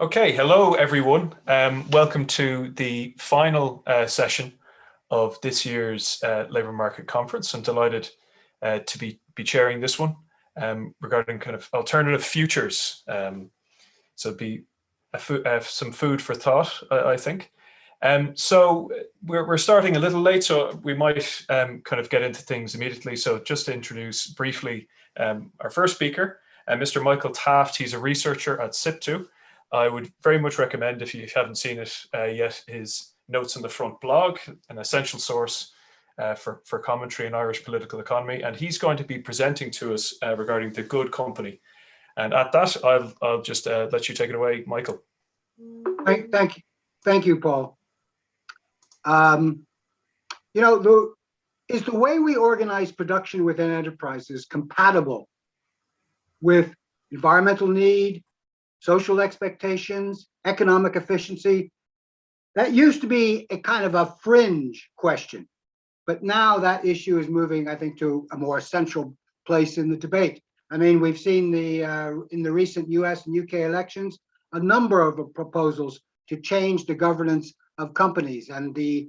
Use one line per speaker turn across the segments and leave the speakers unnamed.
Okay, hello everyone. Welcome to the final session of this year's Labour Market Conference. I'm delighted to be chairing this one regarding kind of alternative futures. So it'd be some food for thought, I think. So we're starting a little late, so we might kind of get into things immediately. So just to introduce briefly our first speaker, Mr. Michael Taft. He's a researcher at SIPTU. I would very much recommend, if you haven't seen it yet, his Notes on the Front blog, an essential source for commentary in Irish political economy. And he's going to be presenting to us regarding the good company. And at that, I'll just let you take it away, Michael.
Thank you, Paul. Is the way we organize production within enterprises compatible with environmental need, social expectations, economic efficiency? That used to be a kind of a fringe question, but now that issue is moving, I think, to a more central place in the debate. I mean, we've seen in the recent US and UK elections, a number of proposals to change the governance of companies, and the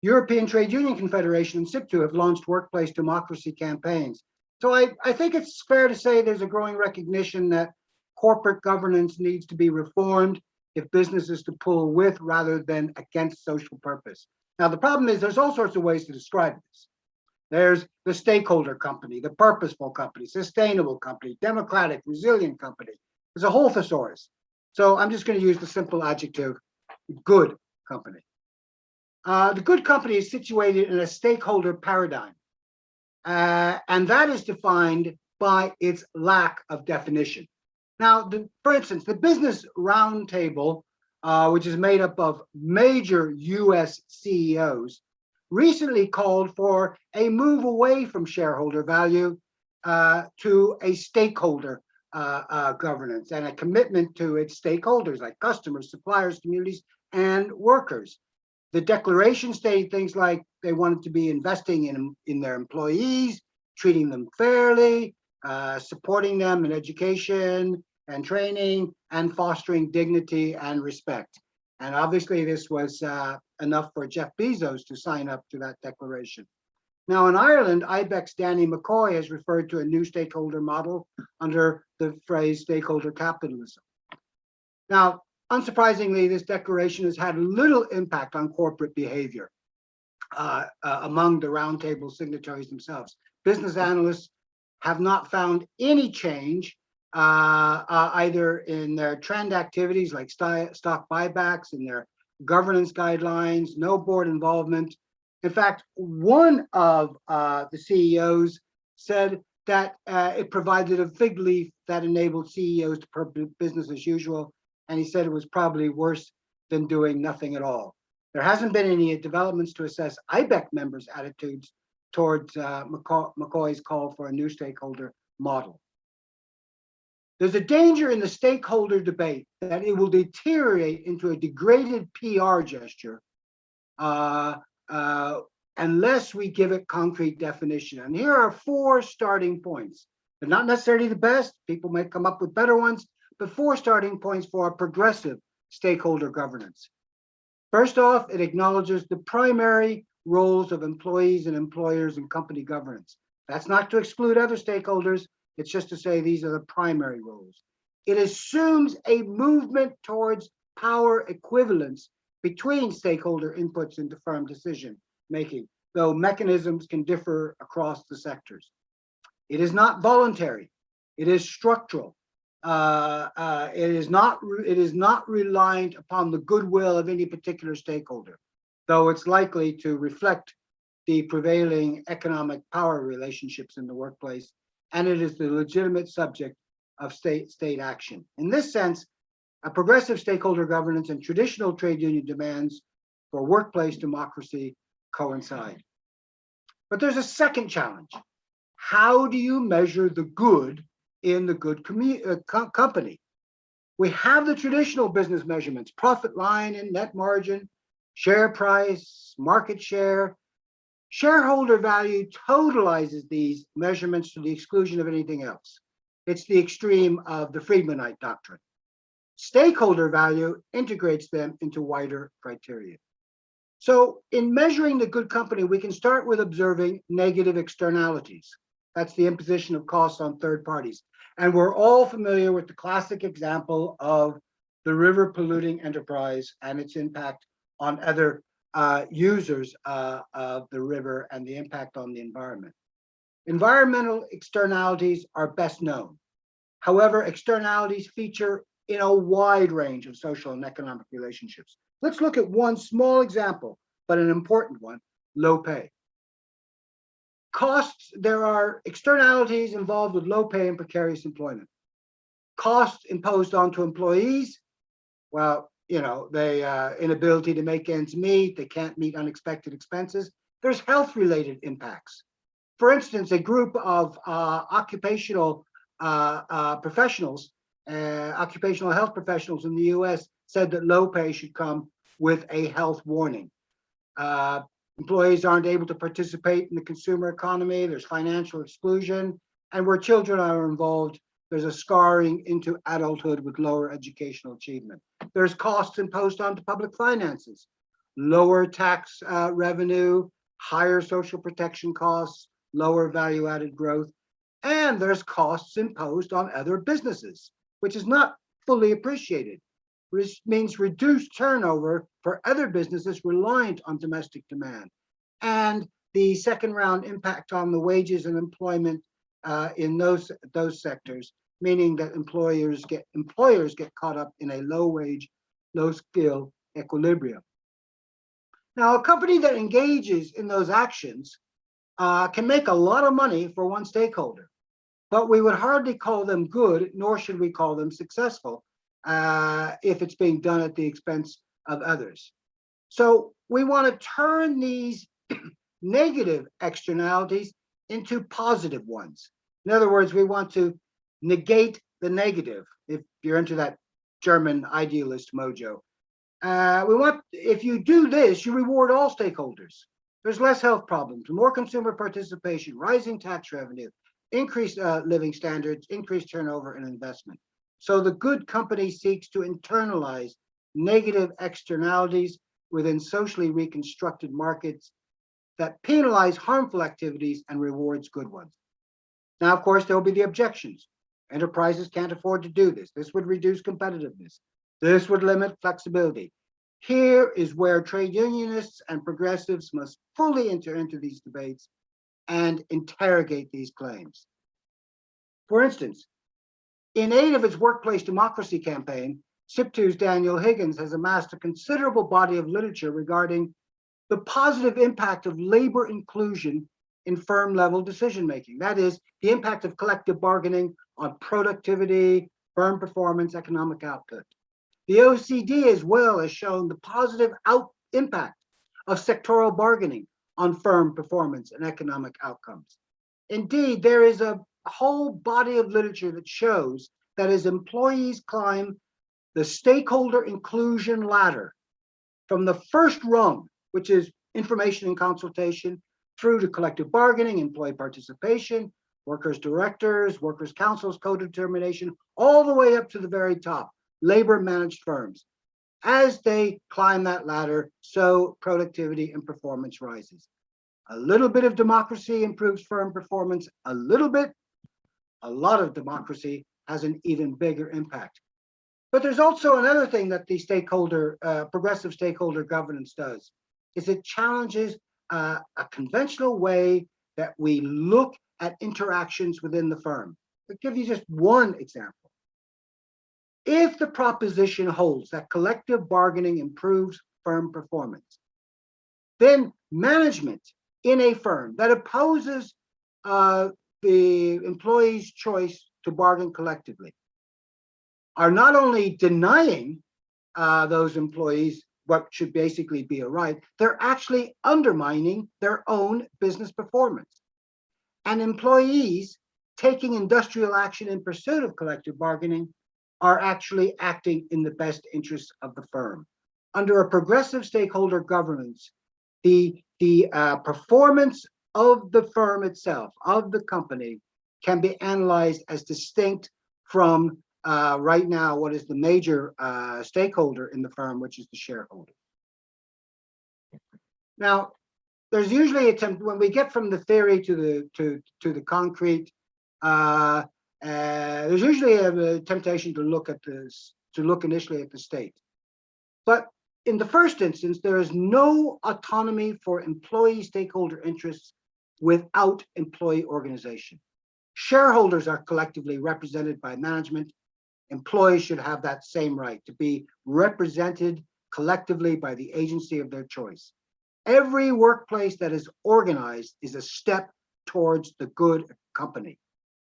European Trade Union Confederation and SIPTU have launched workplace democracy campaigns. So I think it's fair to say there's a growing recognition that corporate governance needs to be reformed if business is to pull with rather than against social purpose. Now, the problem is there's all sorts of ways to describe this. There's the stakeholder company, the purposeful company, sustainable company, democratic, resilient company. There's a whole thesaurus. So I'm just going to use the simple adjective, good company. The good company is situated in a stakeholder paradigm, and that is defined by its lack of definition. Now, for instance, the Business Roundtable, which is made up of major US CEOs, recently called for a move away from shareholder value to a stakeholder governance and a commitment to its stakeholders like customers, suppliers, communities, and workers. The declaration stated things like they wanted to be investing in their employees, treating them fairly, supporting them in education and training, and fostering dignity and respect. And obviously this was enough for Jeff Bezos to sign up to that declaration. Now in Ireland, IBEC's Danny McCoy has referred to a new stakeholder model under the phrase stakeholder capitalism. Now, unsurprisingly, this declaration has had little impact on corporate behavior among the roundtable signatories themselves. Business analysts have not found any change either in their trend activities like stock buybacks, in their governance guidelines, no board involvement. In fact, one of the CEOs said that it provided a fig leaf that enabled CEOs to do business as usual, and he said it was probably worse than doing nothing at all. There hasn't been any developments to assess IBEC members' attitudes towards McCoy's call for a new stakeholder model. There's a danger in the stakeholder debate that it will deteriorate into a degraded PR gesture unless we give it concrete definition. And here are 4 starting points. They're not necessarily the best. People might come up with better ones, but 4 starting points for a progressive stakeholder governance. First off, it acknowledges the primary roles of employees and employers in company governance. That's not to exclude other stakeholders. It's just to say these are the primary roles. It assumes a movement towards power equivalence between stakeholder inputs into firm decision making, though mechanisms can differ across the sectors. It is not voluntary. It is structural. It is not reliant upon the goodwill of any particular stakeholder, though it's likely to reflect the prevailing economic power relationships in the workplace, and it is the legitimate subject of state action. In this sense, a progressive stakeholder governance and traditional trade union demands for workplace democracy coincide. But there's a second challenge. How do you measure the good in the good company? We have the traditional business measurements, profit line and net margin, share price, market share. Shareholder value totalizes these measurements to the exclusion of anything else. It's the extreme of the Friedmanite doctrine. Stakeholder value integrates them into wider criteria. So in measuring the good company, we can start with observing negative externalities. That's the imposition of costs on third parties. And we're all familiar with the classic example of the river polluting enterprise and its impact on other users of the river and the impact on the environment. Environmental externalities are best known. However, externalities feature in a wide range of social and economic relationships. Let's look at one small example, but an important one: low pay. Costs, there are externalities involved with low pay and precarious employment. Costs imposed onto employees, well, they inability to make ends meet, they can't meet unexpected expenses. There's health-related impacts. For instance, a group of occupational professionals, occupational health professionals in the US said that low pay should come with a health warning. Employees aren't able to participate in the consumer economy, there's financial exclusion, and where children are involved, there's a scarring into adulthood with lower educational achievement. There's costs imposed onto public finances, lower tax revenue, higher social protection costs, lower value-added growth, and there's costs imposed on other businesses, which is not fully appreciated, which means reduced turnover for other businesses reliant on domestic demand, and the second round impact on the wages and employment in those sectors, meaning that employers get caught up in a low wage, low skill equilibrium. Now, a company that engages in those actions can make a lot of money for one stakeholder, but we would hardly call them good, nor should we call them successful if it's being done at the expense of others. So we want to turn these negative externalities into positive ones. In other words, we want to negate the negative, if you're into that German idealist mojo. If you do this, you reward all stakeholders. There's less health problems, more consumer participation, rising tax revenue, increased living standards, increased turnover and investment. So the good company seeks to internalize negative externalities within socially reconstructed markets that penalize harmful activities and rewards good ones. Now, of course, there will be the objections. Enterprises can't afford to do this. This would reduce competitiveness. This would limit flexibility. Here is where trade unionists and progressives must fully enter into these debates and interrogate these claims. For instance, in aid of its workplace democracy campaign, SIPTU's Daniel Higgins has amassed a considerable body of literature regarding the positive impact of labor inclusion in firm-level decision-making. That is, the impact of collective bargaining on productivity, firm performance, economic output. The OECD as well has shown the positive impact of sectoral bargaining on firm performance and economic outcomes. Indeed, there is a whole body of literature that shows that as employees climb the stakeholder inclusion ladder from the first rung, which is information and consultation, through to collective bargaining, employee participation, workers' directors, workers' councils, co-determination, all the way up to the very top, labor-managed firms. As they climb that ladder, so productivity and performance rises. A little bit of democracy improves firm performance, a little bit. A lot of democracy has an even bigger impact. But there's also another thing that the progressive stakeholder governance does, is it challenges a conventional way that we look at interactions within the firm. I'll give you just one example. If the proposition holds that collective bargaining improves firm performance, then management in a firm that opposes the employee's choice to bargain collectively are not only denying those employees what should basically be a right, they're actually undermining their own business performance. And employees taking industrial action in pursuit of collective bargaining are actually acting in the best interests of the firm. Under a progressive stakeholder governance, the performance of the firm itself, of the company, can be analyzed as distinct from right now what is the major stakeholder in the firm, which is the shareholder. Now, there's usually when we get from the theory to the concrete, there's usually a temptation to look initially at the state. But in the first instance, there is no autonomy for employee stakeholder interests without employee organization. Shareholders are collectively represented by management. Employees should have that same right to be represented collectively by the agency of their choice. Every workplace that is organized is a step towards the good company.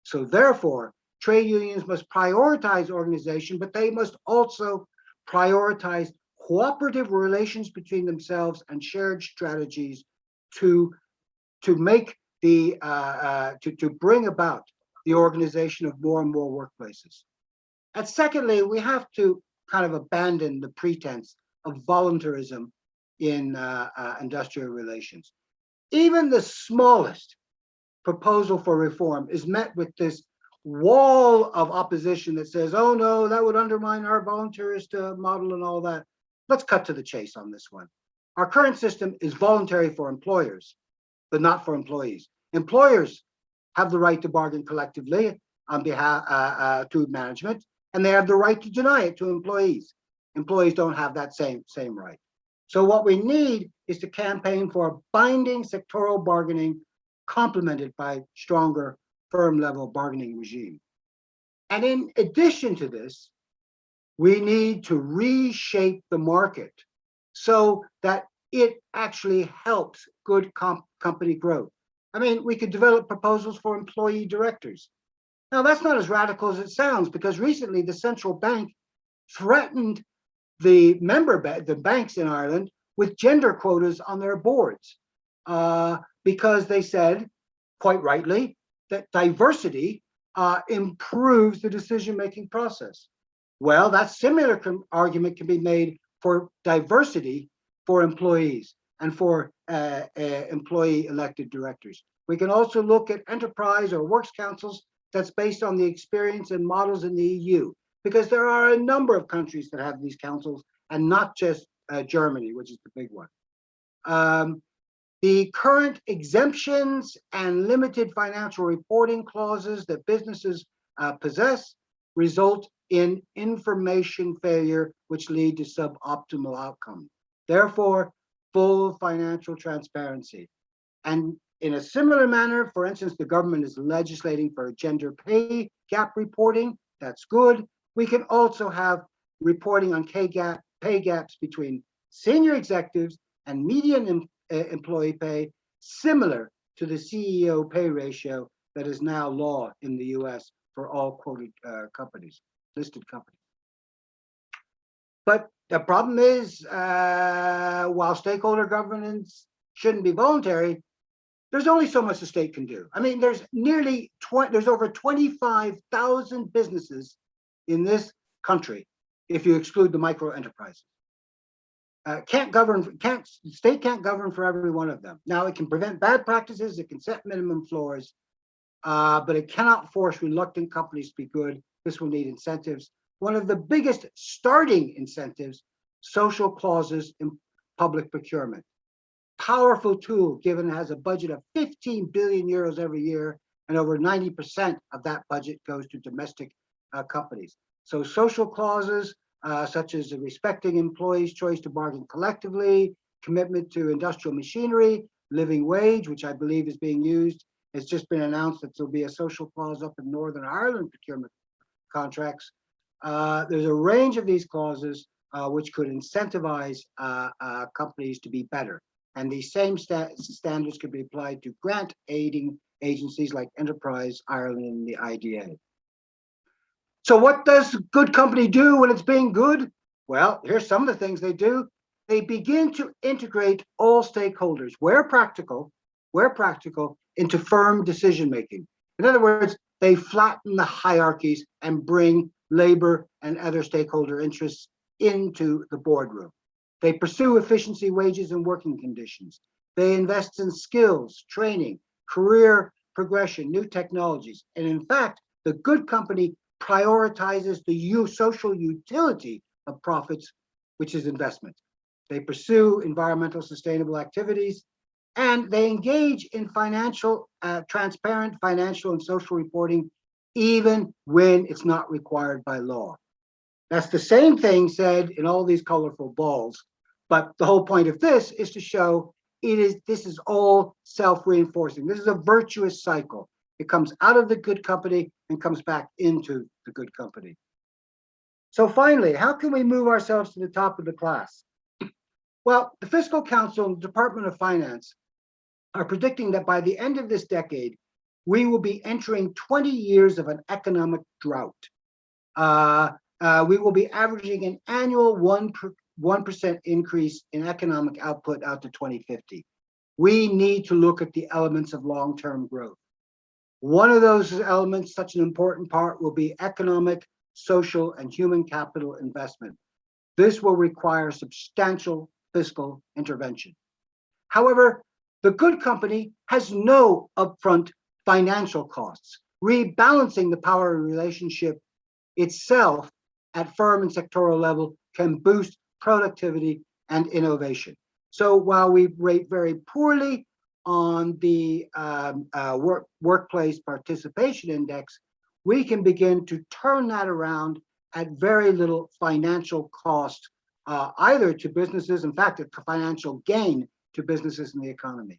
So therefore, trade unions must prioritize organization, but they must also prioritize cooperative relations between themselves and shared strategies to make the to bring about the organization of more and more workplaces. And secondly, we have to kind of abandon the pretense of voluntarism in industrial relations. Even the smallest proposal for reform is met with this wall of opposition that says, oh no, that would undermine our voluntarist model and all that. Let's cut to the chase on this one. Our current system is voluntary for employers, but not for employees. Employers have the right to bargain collectively on behalf to management, and they have the right to deny it to employees. Employees don't have that same right. So what we need is to campaign for binding sectoral bargaining complemented by stronger firm level bargaining regime. And in addition to this, we need to reshape the market so that it actually helps good company growth. I mean, we could develop proposals for employee directors. Now, that's not as radical as it sounds, because recently the central bank threatened the banks in Ireland with gender quotas on their boards because they said, quite rightly, that diversity improves the decision-making process. Well, that similar argument can be made for diversity for employees and for employee elected directors. We can also look at enterprise or works councils that's based on the experience and models in the EU, because there are a number of countries that have these councils and not just Germany, which is the big one. The current exemptions and limited financial reporting clauses that businesses possess result in information failure, which lead to suboptimal outcomes. Therefore, full financial transparency. And in a similar manner, for instance, the government is legislating for gender pay gap reporting. That's good. We can also have reporting on pay gaps between senior executives and median employee pay, similar to the CEO pay ratio that is now law in the US for all quoted companies, listed companies. But the problem is, while stakeholder governance shouldn't be voluntary, there's only so much the state can do. I mean, there's over 25,000 businesses in this country, if you exclude the micro enterprises. The state can't govern for every one of them. Now, it can prevent bad practices, it can set minimum floors, but it cannot force reluctant companies to be good. This will need incentives. One of the biggest starting incentives, social clauses in public procurement. Powerful tool, given it has a budget of 15 billion euros every year, and over 90% of that budget goes to domestic companies. So social clauses, such as respecting employees' choice to bargain collectively, commitment to industrial machinery, living wage, which I believe is being used. It's just been announced that there'll be a social clause up in Northern Ireland procurement contracts. There's a range of these clauses which could incentivize companies to be better. And these same standards could be applied to grant aiding agencies like Enterprise Ireland and the IDA. So what does a good company do when it's being good? Well, here's some of the things they do. They begin to integrate all stakeholders, where practical, into firm decision-making. In other words, they flatten the hierarchies and bring labor and other stakeholder interests into the boardroom. They pursue efficiency, wages, and working conditions. They invest in skills, training, career progression, new technologies. And in fact, the good company prioritizes the social utility of profits, which is investment. They pursue environmental sustainable activities, and they engage in transparent financial and social reporting, even when it's not required by law. That's the same thing said in all these colorful balls, but the whole point of this is to show this is all self-reinforcing. This is a virtuous cycle. It comes out of the good company and comes back into the good company. So finally, how can we move ourselves to the top of the class? Well, the Fiscal Council and the Department of Finance are predicting that by the end of this decade, we will be entering 20 years of an economic drought. We will be averaging an annual 1% increase in economic output out to 2050. We need to look at the elements of long-term growth. One of those elements, such an important part, will be economic, social, and human capital investment. This will require substantial fiscal intervention. However, the good company has no upfront financial costs. Rebalancing the power relationship itself at firm and sectoral level can boost productivity and innovation. So while we rate very poorly on the workplace participation index, we can begin to turn that around at very little financial cost, either to businesses, in fact, a financial gain to businesses in the economy.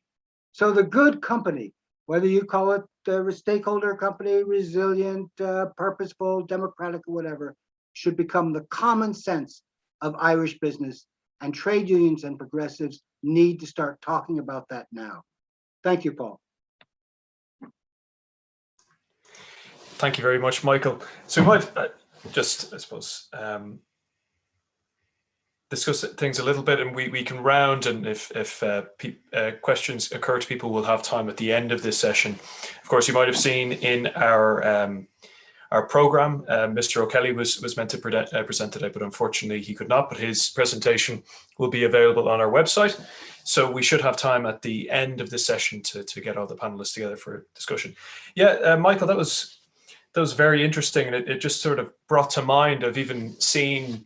So the good company, whether you call it the stakeholder company, resilient, purposeful, democratic, or whatever, should become the common sense of Irish business, and trade unions and progressives need to start talking about that now. Thank you, Paul.
Thank you very much, Michael. So we might just, I suppose, discuss things a little bit, and we can round, and if questions occur to people, we'll have time at the end of this session. Of course, you might have seen in our program, Mr. O'Kelly was meant to present today, but unfortunately he could not, but his presentation will be available on our website. So we should have time at the end of this session to get all the panelists together for a discussion. Yeah, Michael, that was very interesting, and it just sort of brought to mind, I've even seen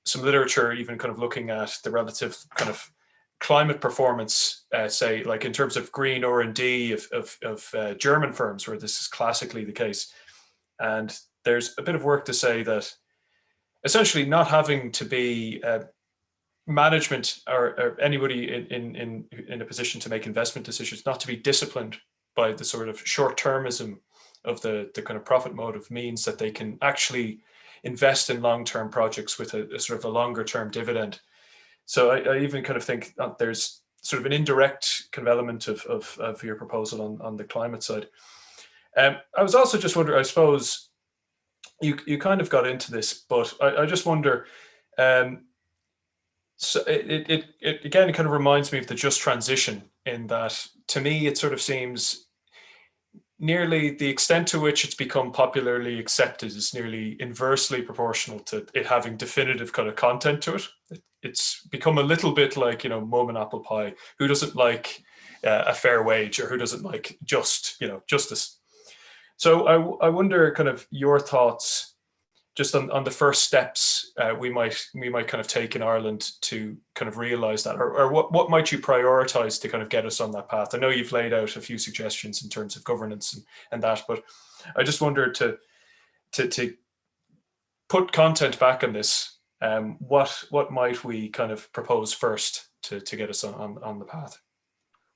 some literature even kind of looking at the relative kind of climate performance, say like in terms of green R&D of German firms, where this is classically the case. And there's a bit of work to say that essentially not having to be management or anybody in a position to make investment decisions, not to be disciplined by the sort of short-termism of the kind of profit motive, means that they can actually invest in long-term projects with a sort of a longer-term dividend. So I even kind of think that there's sort of an indirect kind of element of your proposal on the climate side. I was also just wondering, I suppose you kind of got into this, but I just wonder, so it again, it kind of reminds me of the just transition, in that to me it sort of seems nearly the extent to which it's become popularly accepted is nearly inversely proportional to it having definitive kind of content to it. It's become a little bit like, mum and apple pie. Who doesn't like a fair wage, or who doesn't like justice? So I wonder kind of your thoughts just on the first steps we might kind of take in Ireland to kind of realize that, or what might you prioritize to kind of get us on that path? I know you've laid out a few suggestions in terms of governance and that, but I just wondered to put content back on this. What might we kind of propose first to get us on the path?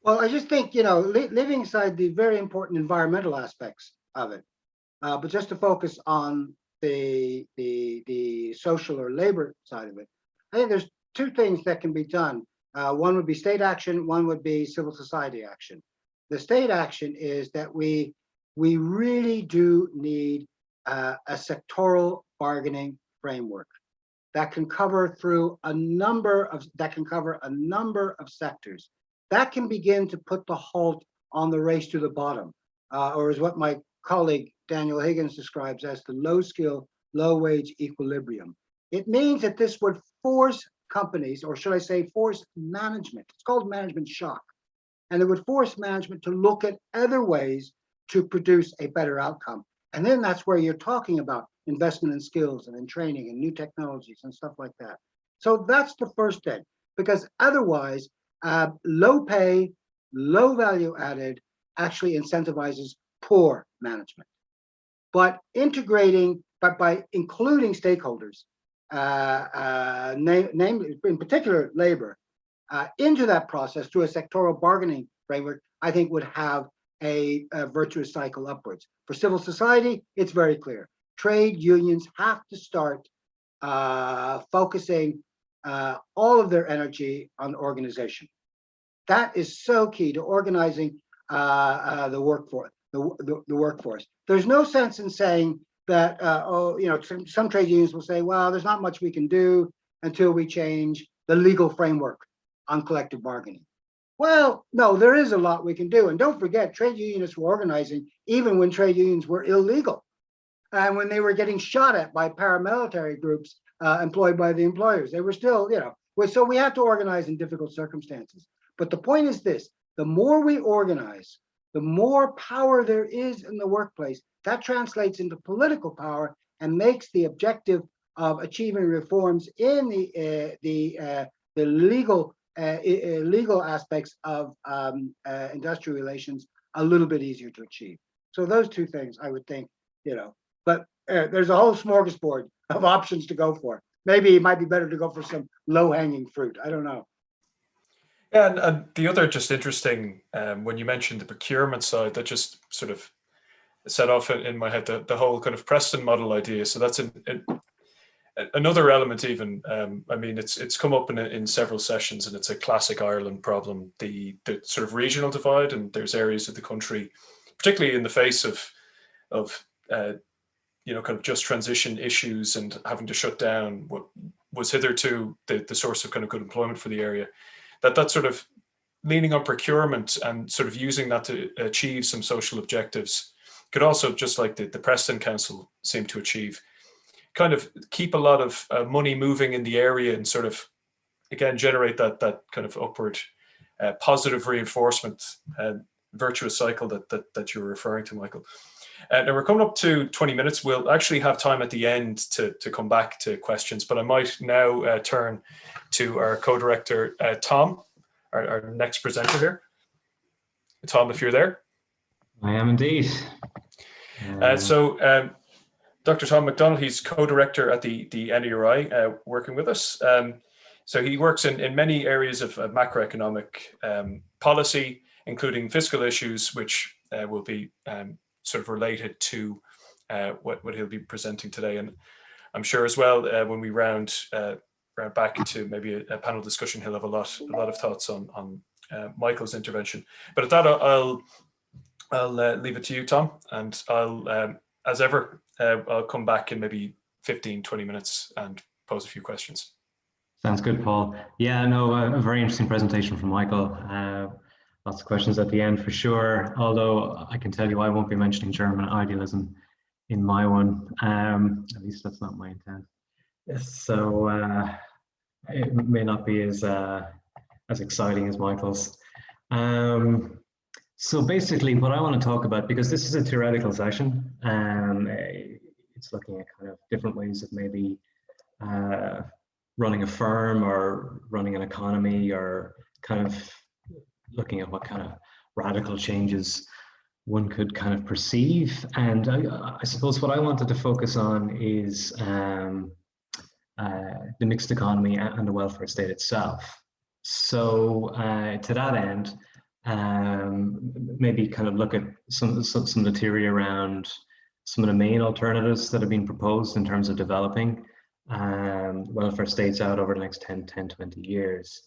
Well, I just think, living aside the very important environmental aspects of it, but just to focus on the social or labor side of it, I think there's two things that can be done. One would be state action, one would be civil society action. The state action is that we really do need a sectoral bargaining framework that can cover a number of sectors. That can begin to put the halt on the race to the bottom, or is what my colleague Daniel Higgins describes as the low-skill, low-wage equilibrium. It means that this would force companies, or should I say force management, it's called management shock, and it would force management to look at other ways to produce a better outcome. And then that's where you're talking about investment in skills and in training and new technologies and stuff like that. So that's the first thing, because otherwise, low pay, low value added actually incentivizes poor management. But by including stakeholders, namely in particular labor, into that process through a sectoral bargaining framework, I think would have a virtuous cycle upwards. For civil society, it's very clear. Trade unions have to start focusing all of their energy on organization. That is so key to organizing the workforce. The workforce. There's no sense in saying that some trade unions will say, well, there's not much we can do until we change the legal framework on collective bargaining. Well, no, there is a lot we can do. And don't forget, trade unionists were organizing even when trade unions were illegal and when they were getting shot at by paramilitary groups employed by the employers. They were still, so we have to organize in difficult circumstances. But the point is this: the more we organize, the more power there is in the workplace. That translates into political power and makes the objective of achieving reforms in the legal aspects of industrial relations a little bit easier to achieve. So those two things, I would think, but there's a whole smorgasbord of options to go for. Maybe it might be better to go for some low-hanging fruit. I don't know.
Yeah, and the other just interesting, when you mentioned the procurement side, that just sort of set off in my head the whole kind of Preston model idea. So that's another element even. I mean, it's come up in several sessions, and it's a classic Ireland problem, the sort of regional divide. And there's areas of the country, particularly in the face of kind of just transition issues and having to shut down what was hitherto the source of kind of good employment for the area, that sort of leaning on procurement and sort of using that to achieve some social objectives could also, just like the Preston Council seemed to achieve, kind of keep a lot of money moving in the area and sort of, again, generate that kind of upward positive reinforcement virtuous cycle that you were referring to, Michael. Now we're coming up to 20 minutes. We'll actually have time at the end to come back to questions, but I might now turn to our co-director, Tom, our next presenter here. Tom, if you're there. I
am indeed.
So Dr. Tom McDonald, he's co-director at the NERI, working with us. So he works in many areas of macroeconomic policy, including fiscal issues, which will be sort of related to what he'll be presenting today. And I'm sure as well, when we round back into maybe a panel discussion, he'll have a lot of thoughts on Michael's intervention. But at that, I'll leave it to you, Tom, and I'll, as ever, I'll come back in maybe 15, 20 minutes and pose a few questions.
Sounds good, Paul. Yeah, no, a very interesting presentation from Michael. Lots of questions at the end for sure, although I can tell you I won't be mentioning German idealism in my one. At least that's not my intent. So it may not be as exciting as Michael's. So basically what I want to talk about, because this is a theoretical session, it's looking at kind of different ways of maybe running a firm or running an economy, or kind of looking at what kind of radical changes one could kind of perceive. And I suppose what I wanted to focus on is the mixed economy and the welfare state itself. So to that end, maybe kind of look at some of the theory around some of the main alternatives that have been proposed in terms of developing welfare states out over the next 10, 20 years.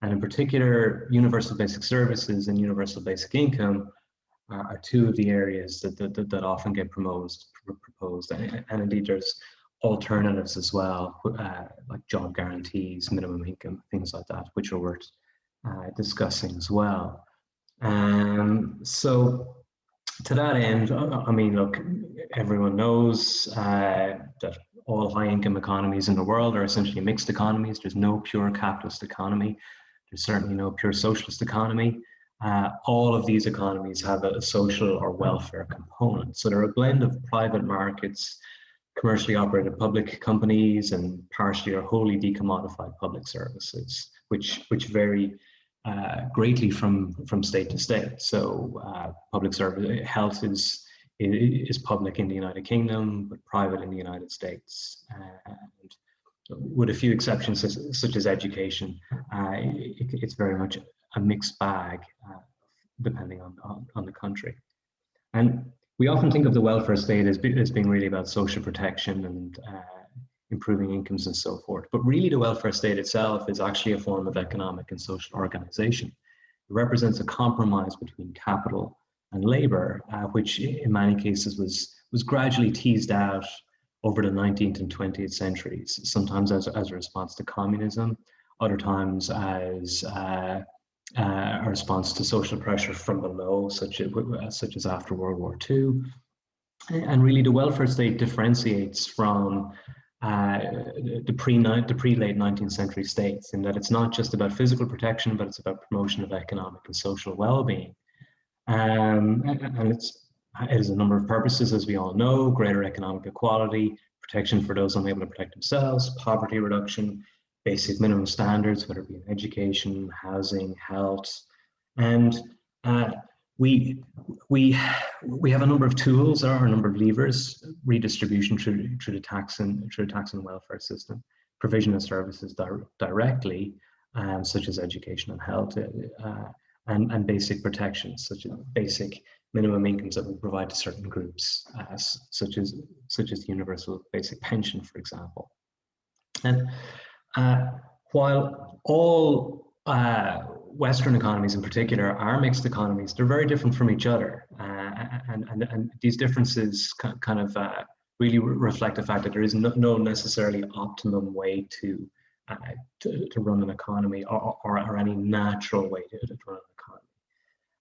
And in particular, universal basic services and universal basic income are two of the areas that often get proposed. And indeed, there's alternatives as well, like job guarantees, minimum income, things like that, which are worth discussing as well. So to that end, I mean, look, everyone knows that all high-income economies in the world are essentially mixed economies. There's no pure capitalist economy. There's certainly no pure socialist economy. All of these economies have a social or welfare component. So they're a blend of private markets, commercially operated public companies and partially or wholly decommodified public services, which vary greatly from state to state. So public service health is public in the United Kingdom, but private in the United States. And with a few exceptions, such as education, it's very much a mixed bag, depending on the country. And we often think of the welfare state as being really about social protection and improving incomes and so forth. But really, the welfare state itself is actually a form of economic and social organization. It represents a compromise between capital and labor, which in many cases was gradually teased out over the 19th and 20th centuries, sometimes as a response to communism, other times as a response to social pressure from below, such as after World War II. And really, the welfare state differentiates from the pre-late 19th century states in that it's not just about physical protection, but it's about promotion of economic and social well-being. And it has a number of purposes, as we all know: greater economic equality, protection for those unable to protect themselves, poverty reduction, basic minimum standards, whether it be in education, housing, health. And we have a number of tools, or a number of levers: redistribution through the tax and welfare system, provision of services directly, such as education and health, and basic protections, such as basic minimum incomes that we provide to certain groups, such as the universal basic pension, for example. And while all Western economies in particular are mixed economies, they're very different from each other, and these differences kind of really reflect the fact that there is no necessarily optimum way to run an economy, or any natural way to run an economy.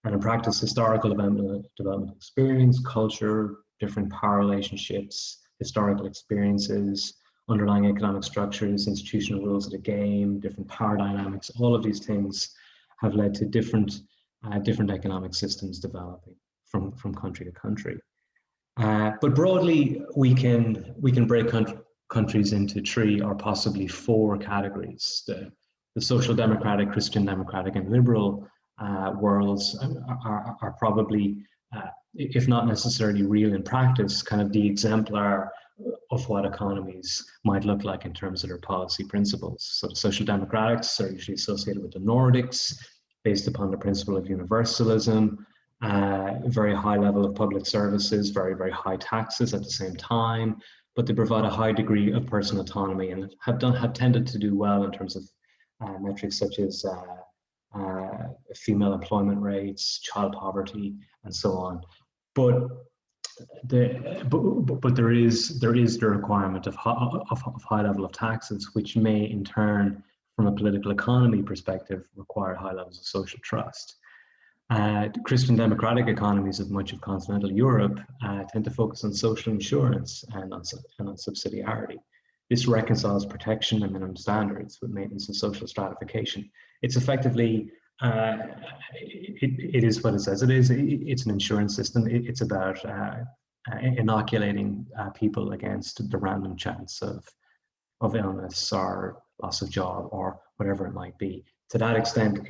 And in practice, historical development experience, culture, different power relationships, historical experiences, underlying economic structures, institutional rules of the game, different power dynamics, all of these things have led to different economic systems developing from country to country. But broadly, we can break countries into 3 or possibly 4 categories. The social democratic, Christian democratic, and liberal worlds are probably, if not necessarily real in practice, kind of the exemplar of what economies might look like in terms of their policy principles. So the social democrats are usually associated with the Nordics, based upon the principle of universalism, very high level of public services, very, very high taxes at the same time, but they provide a high degree of personal autonomy and have tended to do well in terms of metrics such as female employment rates, child poverty, and so on. But there is the requirement of high level of taxes, which may in turn, from a political economy perspective, require high levels of social trust. Christian democratic economies of much of continental Europe tend to focus on social insurance and on subsidiarity. This reconciles protection and minimum standards with maintenance of social stratification. It's effectively, it is what it says it is. It's an insurance system. It's about inoculating people against the random chance of illness or loss of job or whatever it might be. To that extent,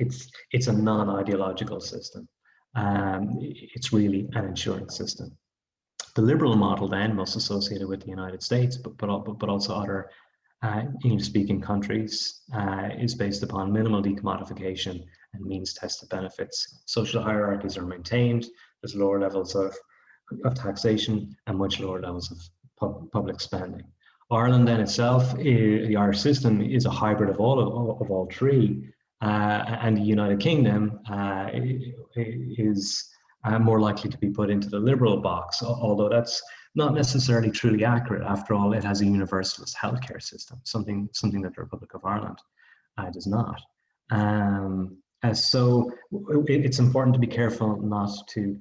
it's a non-ideological system. It's really an insurance system. The liberal model, then, most associated with the United States, but also other English-speaking countries, is based upon minimal decommodification and means-tested benefits. Social hierarchies are maintained. There's lower levels of taxation and much lower levels of public spending. Ireland, then itself, the Irish system is a hybrid of all 3. And the United Kingdom is more likely to be put into the liberal box, although that's not necessarily truly accurate. After all, it has a universalist healthcare system, something that the Republic of Ireland does not. So it's important to be careful not to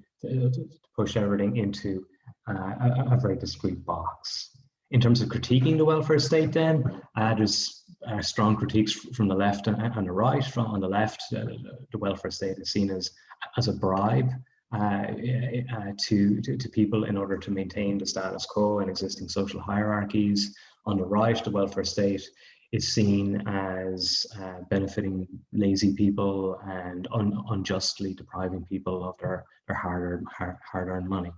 push everything into a very discrete box. In terms of critiquing the welfare state, then, there's strong critiques from the left and the right. On the left, the welfare state is seen as a bribe to people in order to maintain the status quo and existing social hierarchies. On the right, the welfare state is seen as benefiting lazy people and unjustly depriving people of their hard-earned money.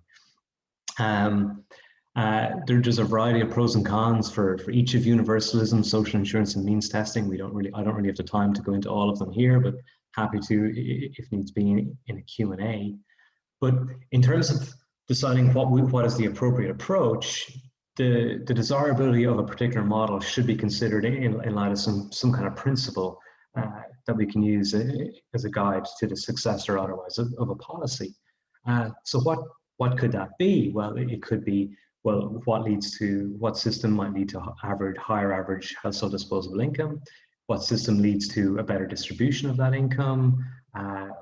There's a variety of pros and cons for each of universalism, social insurance, and means testing. I don't really have the time to go into all of them here, but happy to if needs be in a Q&A. But in terms of deciding what is the appropriate approach, the desirability of a particular model should be considered in light of some kind of principle that we can use as a guide to the success or otherwise of a policy. So what could that be? Well, it could be, well, what system might lead to higher average household disposable income? What system leads to a better distribution of that income?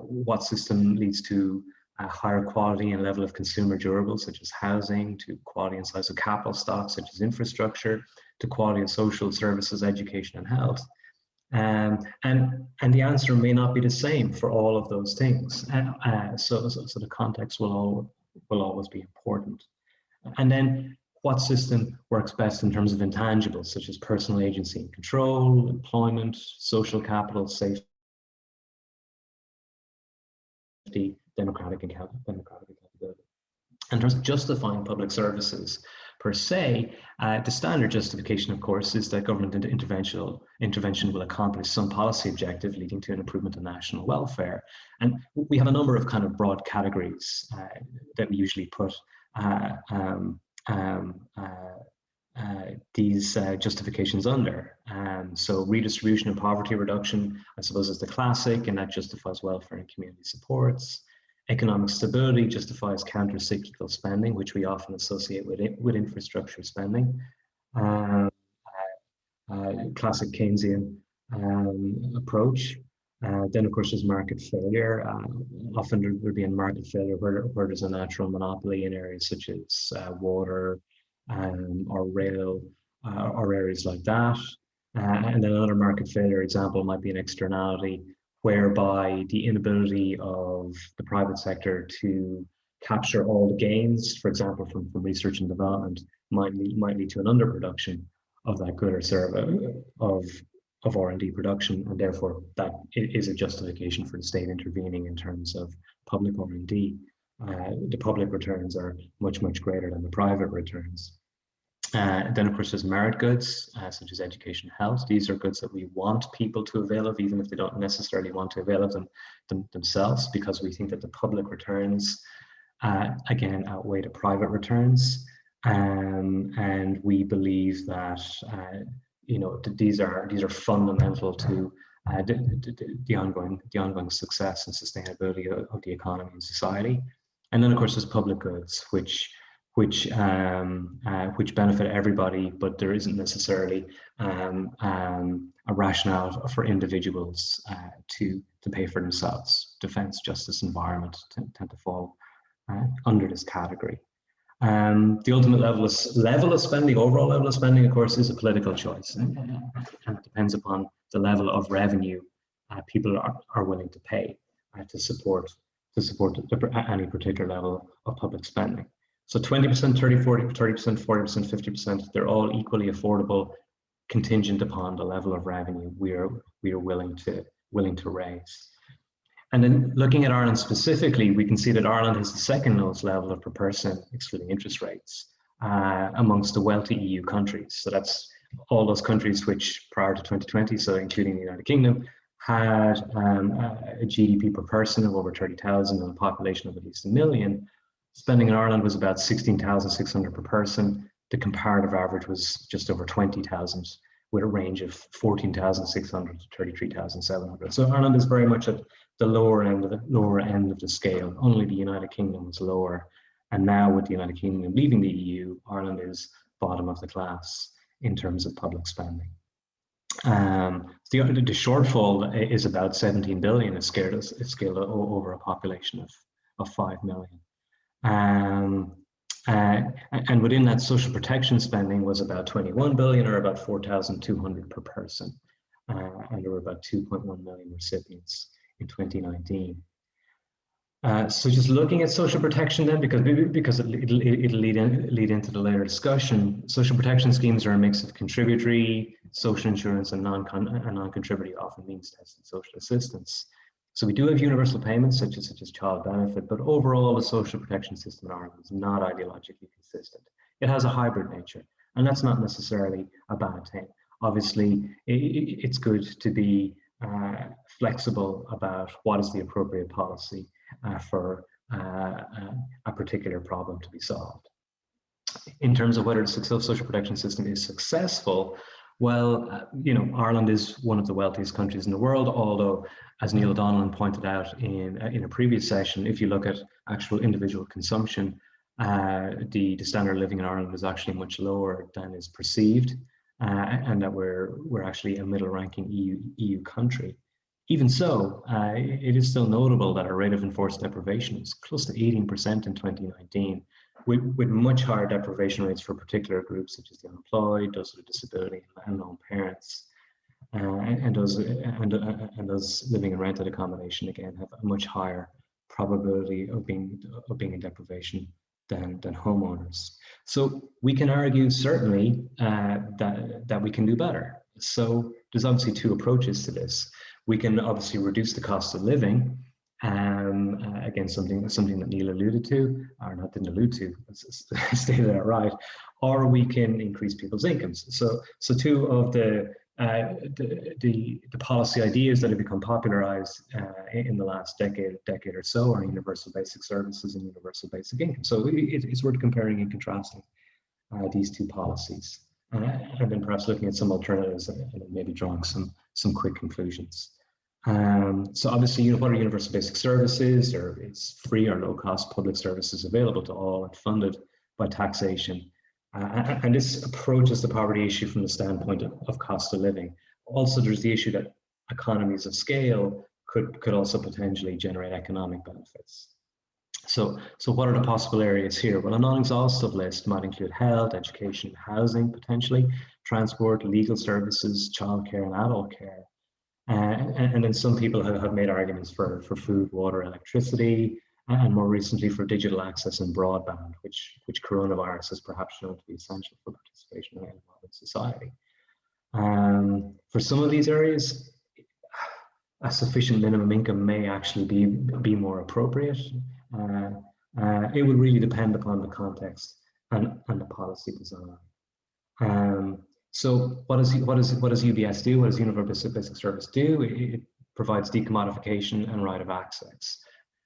What system leads to a higher quality and level of consumer durables, such as housing, to quality and size of capital stocks, such as infrastructure, to quality of social services, education, and health? And the answer may not be the same for all of those things. So the context will always be important. And then what system works best in terms of intangibles, such as personal agency and control, employment, social capital, safety, democratic accountability. In terms of justifying public services per se, the standard justification, of course, is that government intervention will accomplish some policy objective leading to an improvement in national welfare. And we have a number of kind of broad categories that we usually put these justifications under. So redistribution and poverty reduction, I suppose, is the classic, and that justifies welfare and community supports. Economic stability justifies counter-cyclical spending, which we often associate with infrastructure spending. Classic Keynesian approach. Then, of course, there's market failure. Often there'll be a market failure where there's a natural monopoly in areas such as water or rail or areas like that. And then another market failure example might be an externality whereby the inability of the private sector to capture all the gains, for example, from research and development, might lead to an underproduction of that good or service of R&D production, and therefore that is a justification for the state intervening in terms of public R&D. The public returns are much greater than the private returns. Then, of course, there's merit goods, such as education and health. These are goods that we want people to avail of, even if they don't necessarily want to avail of them themselves, because we think that the public returns, again, outweigh the private returns. And we believe that these are fundamental to the ongoing success and sustainability of the economy and society. And then, of course, there's public goods, which benefit everybody, but there isn't necessarily a rationale for individuals to pay for themselves. Defense, justice, environment tend to fall under this category. The ultimate level of spending, overall level of spending, of course, is a political choice, and it depends upon the level of revenue people are willing to pay to support any particular level of public spending. So 20%, 30%, 40%, 50%, they're all equally affordable, contingent upon the level of revenue we are willing to raise. And then looking at Ireland specifically, we can see that Ireland has the second lowest level of per person, excluding interest rates, amongst the wealthy EU countries. So that's all those countries which prior to 2020, so including the United Kingdom, had a GDP per person of over 30,000 and a population of at least 1 million. Spending in Ireland was about 16,600 per person. The comparative average was just over 20,000, with a range of 14,600 to 33,700. So Ireland is very much at the lower end of the scale. Only the United Kingdom was lower, and now with the United Kingdom leaving the EU, Ireland is bottom of the class in terms of public spending. The shortfall is about 17 billion. It's scaled over a population of 5 million. And within that, social protection spending was about 21 billion, or about 4,200 per person. And there were about 2.1 million recipients in 2019. So just looking at social protection then, because it'll lead into the later discussion. Social protection schemes are a mix of contributory, social insurance, and non-contributory, often means tested social assistance. So we do have universal payments such as child benefit, but overall the social protection system in Ireland is not ideologically consistent. It has a hybrid nature, and that's not necessarily a bad thing. Obviously, it's good to be flexible about what is the appropriate policy for a particular problem to be solved. In terms of whether the social protection system is successful, well, Ireland is one of the wealthiest countries in the world, although, as Neil O'Donnell pointed out in a previous session, if you look at actual individual consumption, the standard of living in Ireland is actually much lower than is perceived, and that we're actually a middle-ranking EU country. Even so, it is still notable that our rate of enforced deprivation is close to 18% in 2019, with much higher deprivation rates for particular groups such as the unemployed, those with a disability, and lone parents, and those living in rented accommodation again have a much higher probability of being in deprivation than homeowners. So we can argue certainly that we can do better. So there's obviously two approaches to this. We can obviously reduce the cost of living, again, something that Neil alluded to, or not didn't allude to, stated that right, or we can increase people's incomes. So two of the policy ideas that have become popularized in the last decade or so are universal basic services and universal basic income. So it's worth comparing and contrasting these two policies, and then perhaps looking at some alternatives and maybe drawing some quick conclusions. So obviously, what are universal basic services? It's free or low cost public services available to all and funded by taxation. And this approaches the poverty issue from the standpoint of cost of living. Also, there's the issue that economies of scale could also potentially generate economic benefits. So what are the possible areas here? Well, a non-exhaustive list might include health, education, housing, potentially, transport, legal services, childcare, and adult care. And then some people have made arguments for food, water, electricity, and more recently for digital access and broadband, which coronavirus has perhaps shown to be essential for participation in modern society. For some of these areas, a sufficient minimum income may actually be more appropriate. It would really depend upon the context and the policy design. So what does UBS do? What does Universal Basic Service do? It provides decommodification and right of access.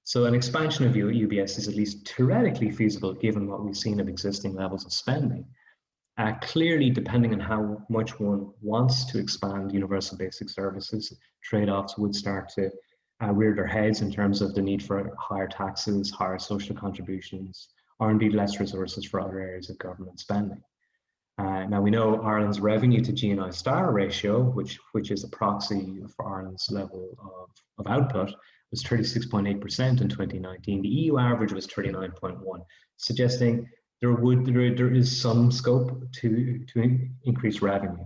So an expansion of UBS is at least theoretically feasible given what we've seen of existing levels of spending. Clearly, depending on how much one wants to expand universal basic services, trade-offs would start to rear their heads in terms of the need for higher taxes, higher social contributions, or indeed less resources for other areas of government spending. Now we know Ireland's revenue to GNI star ratio, which is a proxy for Ireland's level of output, was 36.8% in 2019. The EU average was 39.1, suggesting there is some scope to increase revenue.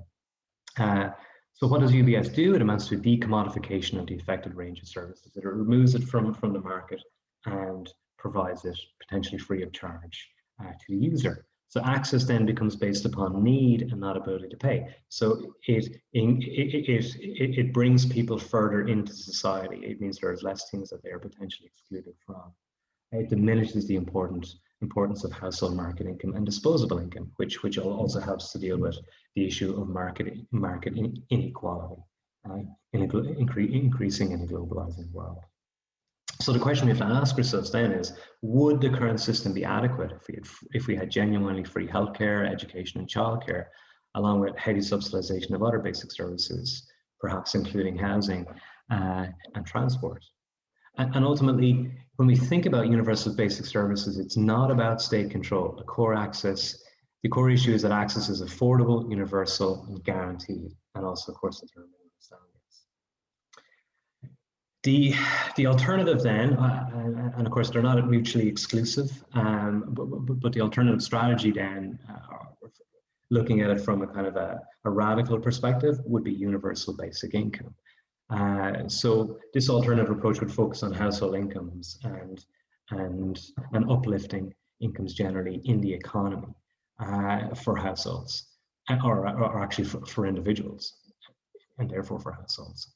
So what does UBS do? It amounts to a decommodification of the affected range of services. It removes it from the market and provides it potentially free of charge to the user. So access then becomes based upon need and not ability to pay. So it brings people further into society. It means there's less things that they are potentially excluded from. It diminishes the importance of household market income and disposable income, which also helps to deal with the issue of market inequality, increasing in a globalizing world. So the question we have to ask ourselves then is, would the current system be adequate if we had genuinely free healthcare, education, and childcare, along with heavy subsidization of other basic services, perhaps including housing and transport? And ultimately, when we think about universal basic services, it's not about state control. The core issue is that access is affordable, universal, and guaranteed, and also, of course, that there are minimum standards. The alternative then, and of course they're not mutually exclusive, but the alternative strategy then, looking at it from a kind of a radical perspective, would be universal basic income. So this alternative approach would focus on household incomes and uplifting incomes generally in the economy for households, or actually for individuals, and therefore for households.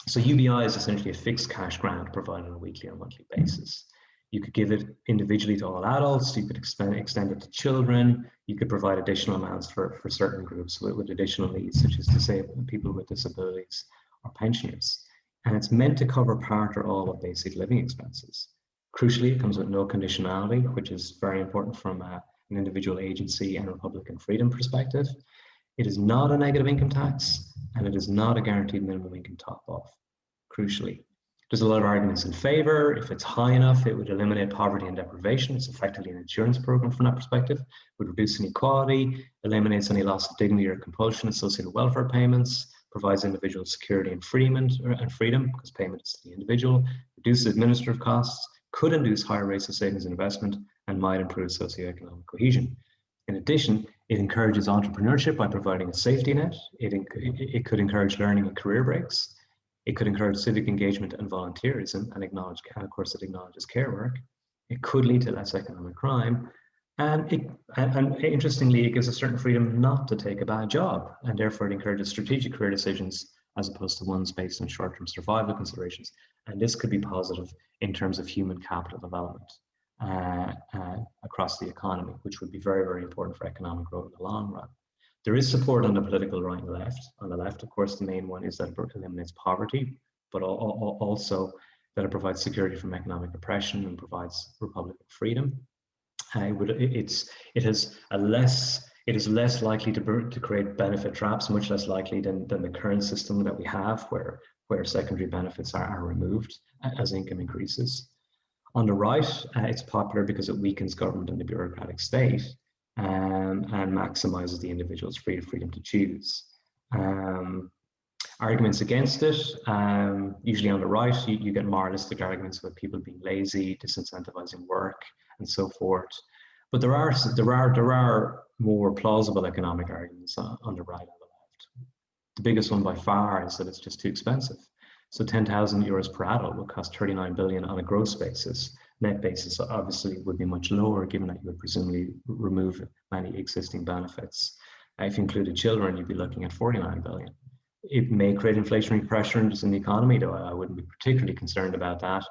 So UBI is essentially a fixed cash grant provided on a weekly or monthly basis. You could give it individually to all adults, you could extend it to children, you could provide additional amounts for certain groups with additional needs, such as disabled people with disabilities or pensioners. And it's meant to cover part or all of basic living expenses. Crucially, it comes with no conditionality, which is very important from an individual agency and Republican freedom perspective. It is not a negative income tax, and it is not a guaranteed minimum income top-off, crucially. There's a lot of arguments in favor. If it's high enough, it would eliminate poverty and deprivation. It's effectively an insurance program from that perspective. It would reduce inequality, eliminates any loss of dignity or compulsion associated with welfare payments, provides individual security and freedom because payment is to the individual, reduces administrative costs, could induce higher rates of savings and investment, and might improve socioeconomic cohesion. In addition, it encourages entrepreneurship by providing a safety net. It could encourage learning and career breaks. It could encourage civic engagement and volunteerism, and of course, it acknowledges care work. It could lead to less economic crime. And interestingly, it gives a certain freedom not to take a bad job, and therefore it encourages strategic career decisions as opposed to ones based on short-term survival considerations. And this could be positive in terms of human capital development across the economy, which would be very, very important for economic growth in the long run. There is support on the political right and left. On the left, of course, the main one is that it eliminates poverty, but also that it provides security from economic oppression and provides Republican freedom. It is less likely to create benefit traps, much less likely than the current system that we have, where secondary benefits are removed as income increases. On the right, it's popular because it weakens government and the bureaucratic state and maximizes the individual's freedom to choose. Arguments against it, usually on the right, you get moralistic arguments about people being lazy, disincentivizing work, and so forth. But there are more plausible economic arguments on the right and the left. The biggest one by far is that it's just too expensive. So 10,000 euros per adult would cost 39 billion on a gross basis. Net basis obviously would be much lower, given that you would presumably remove many existing benefits. If you included children, you'd be looking at 49 billion. It may create inflationary pressure in the economy, though I wouldn't be particularly concerned about that.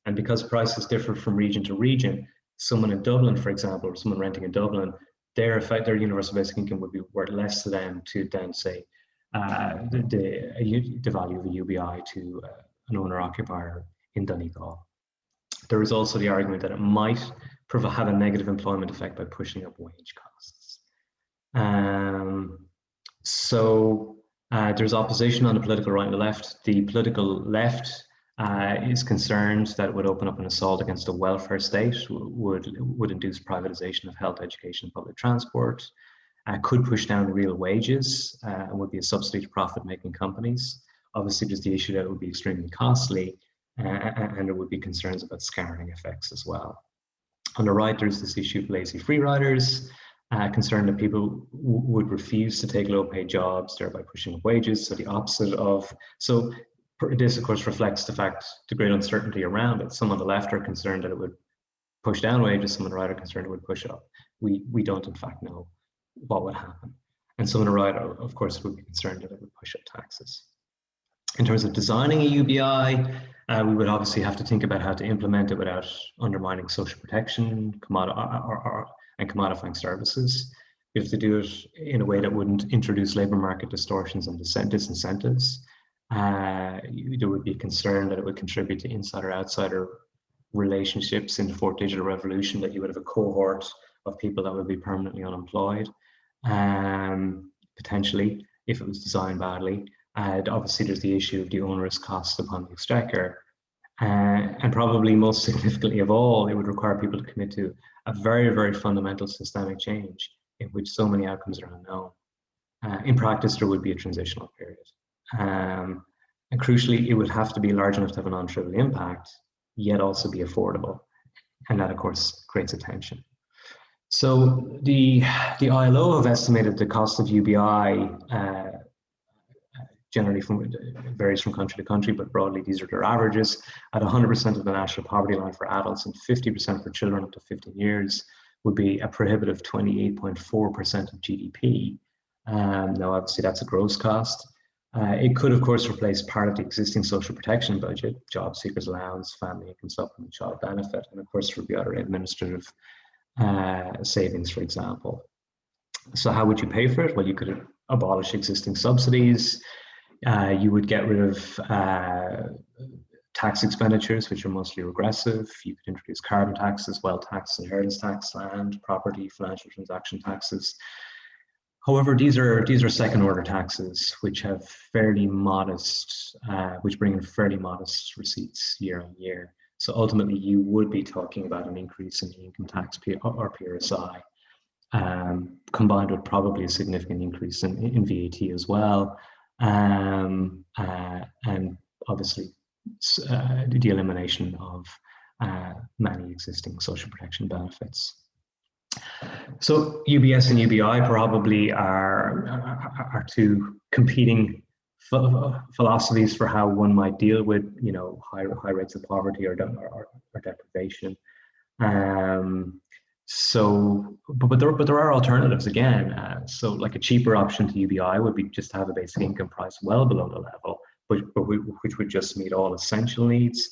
And because prices differ from region to region, someone in Dublin, for example, or someone renting in Dublin, their universal basic income would be worth less to them to then say the value of a UBI to an owner-occupier in Donegal. There is also the argument that it might have a negative employment effect by pushing up wage costs. There's opposition on the political right and the left. The political left is concerned that it would open up an assault against the welfare state, would induce privatization of health, education, and public transport, could push down real wages, and would be a subsidy to profit-making companies. Obviously, there's the issue that it would be extremely costly, and there would be concerns about scarring effects as well. On the right, there's this issue of lazy free riders, concerned that people would refuse to take low-paid jobs, thereby pushing up wages. So the opposite of, so this of course reflects the great uncertainty around it. Some on the left are concerned that it would push down wages, some on the right are concerned it would push up. We don't in fact know what would happen. And some on the right, of course, would be concerned that it would push up taxes. In terms of designing a UBI, we would obviously have to think about how to implement it without undermining social protection and commodifying services. We have to do it in a way that wouldn't introduce labour market distortions and disincentives. There would be concern that it would contribute to insider-outsider relationships in the fourth digital revolution, that you would have a cohort of people that would be permanently unemployed, potentially, if it was designed badly. Obviously, there's the issue of the onerous costs upon the exchequer. And probably most significantly of all, it would require people to commit to a very, very fundamental systemic change in which so many outcomes are unknown. In practice, there would be a transitional period. And crucially, it would have to be large enough to have a non-trivial impact, yet also be affordable. And that, of course, creates attention. So the ILO have estimated the cost of UBI generally it varies from country to country, but broadly these are their averages, at 100% of the national poverty line for adults and 50% for children up to 15 years would be a prohibitive 28.4% of GDP. Now, obviously, that's a gross cost. It could, of course, replace part of the existing social protection budget, job seekers allowance, family income supplement, child benefit, and of course, there would be other administrative savings, for example. So how would you pay for it? Well, you could abolish existing subsidies. You would get rid of tax expenditures, which are mostly regressive. You could introduce carbon taxes, wealth tax, inheritance tax, land, property, financial transaction taxes. However, these are second-order taxes, which have fairly modest, which bring in fairly modest receipts year on year. So ultimately, you would be talking about an increase in the income tax or PRSI, combined with probably a significant increase in VAT as well, and obviously the elimination of many existing social protection benefits. So UBS and UBI probably are two competing philosophies for how one might deal with, you know, high rates of poverty or deprivation. So, but there are alternatives again. So, like a cheaper option to UBI would be just to have a basic income price well below the level, which would just meet all essential needs.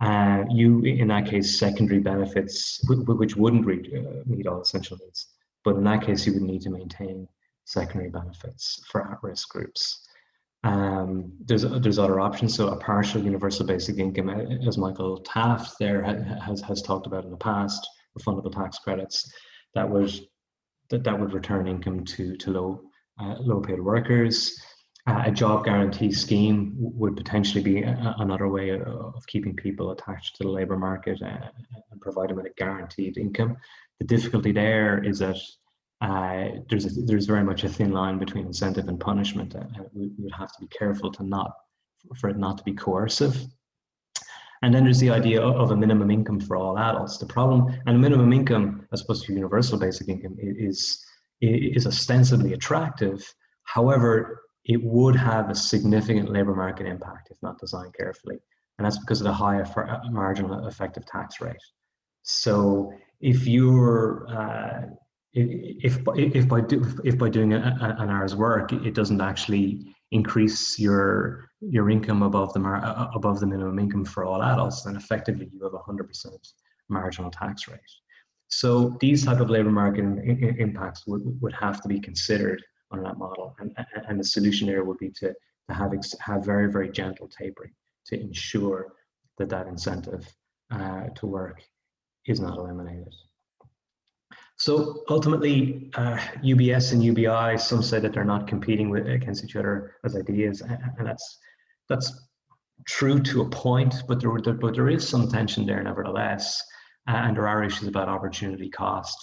You, in that case, secondary benefits, which wouldn't meet all essential needs, but in that case, you would need to maintain secondary benefits for at-risk groups. There's other options. So a partial universal basic income, as Michael Taft there has talked about in the past, refundable tax credits that would return income to low paid workers. A job guarantee scheme would potentially be another way of keeping people attached to the labour market and providing them with a guaranteed income. The difficulty there is that there's very much a thin line between incentive and punishment. We would have to be careful for it not to be coercive. And then there's the idea of a minimum income for all adults. The problem, and a minimum income as opposed to universal basic income is ostensibly attractive. However, it would have a significant labour market impact if not designed carefully, and that's because of the high marginal effective tax rate. So if you're if by doing an hour's work, it doesn't actually increase your income above the minimum income for all adults, then effectively you have 100% marginal tax rate. So these type of labour market impacts would have to be considered on that model, and the solution there would be to have very, very gentle tapering to ensure that incentive to work is not eliminated. So ultimately, UBS and UBI, some say that they're not competing against each other as ideas, and that's true to a point, but there is some tension there nevertheless, and there are issues about opportunity cost.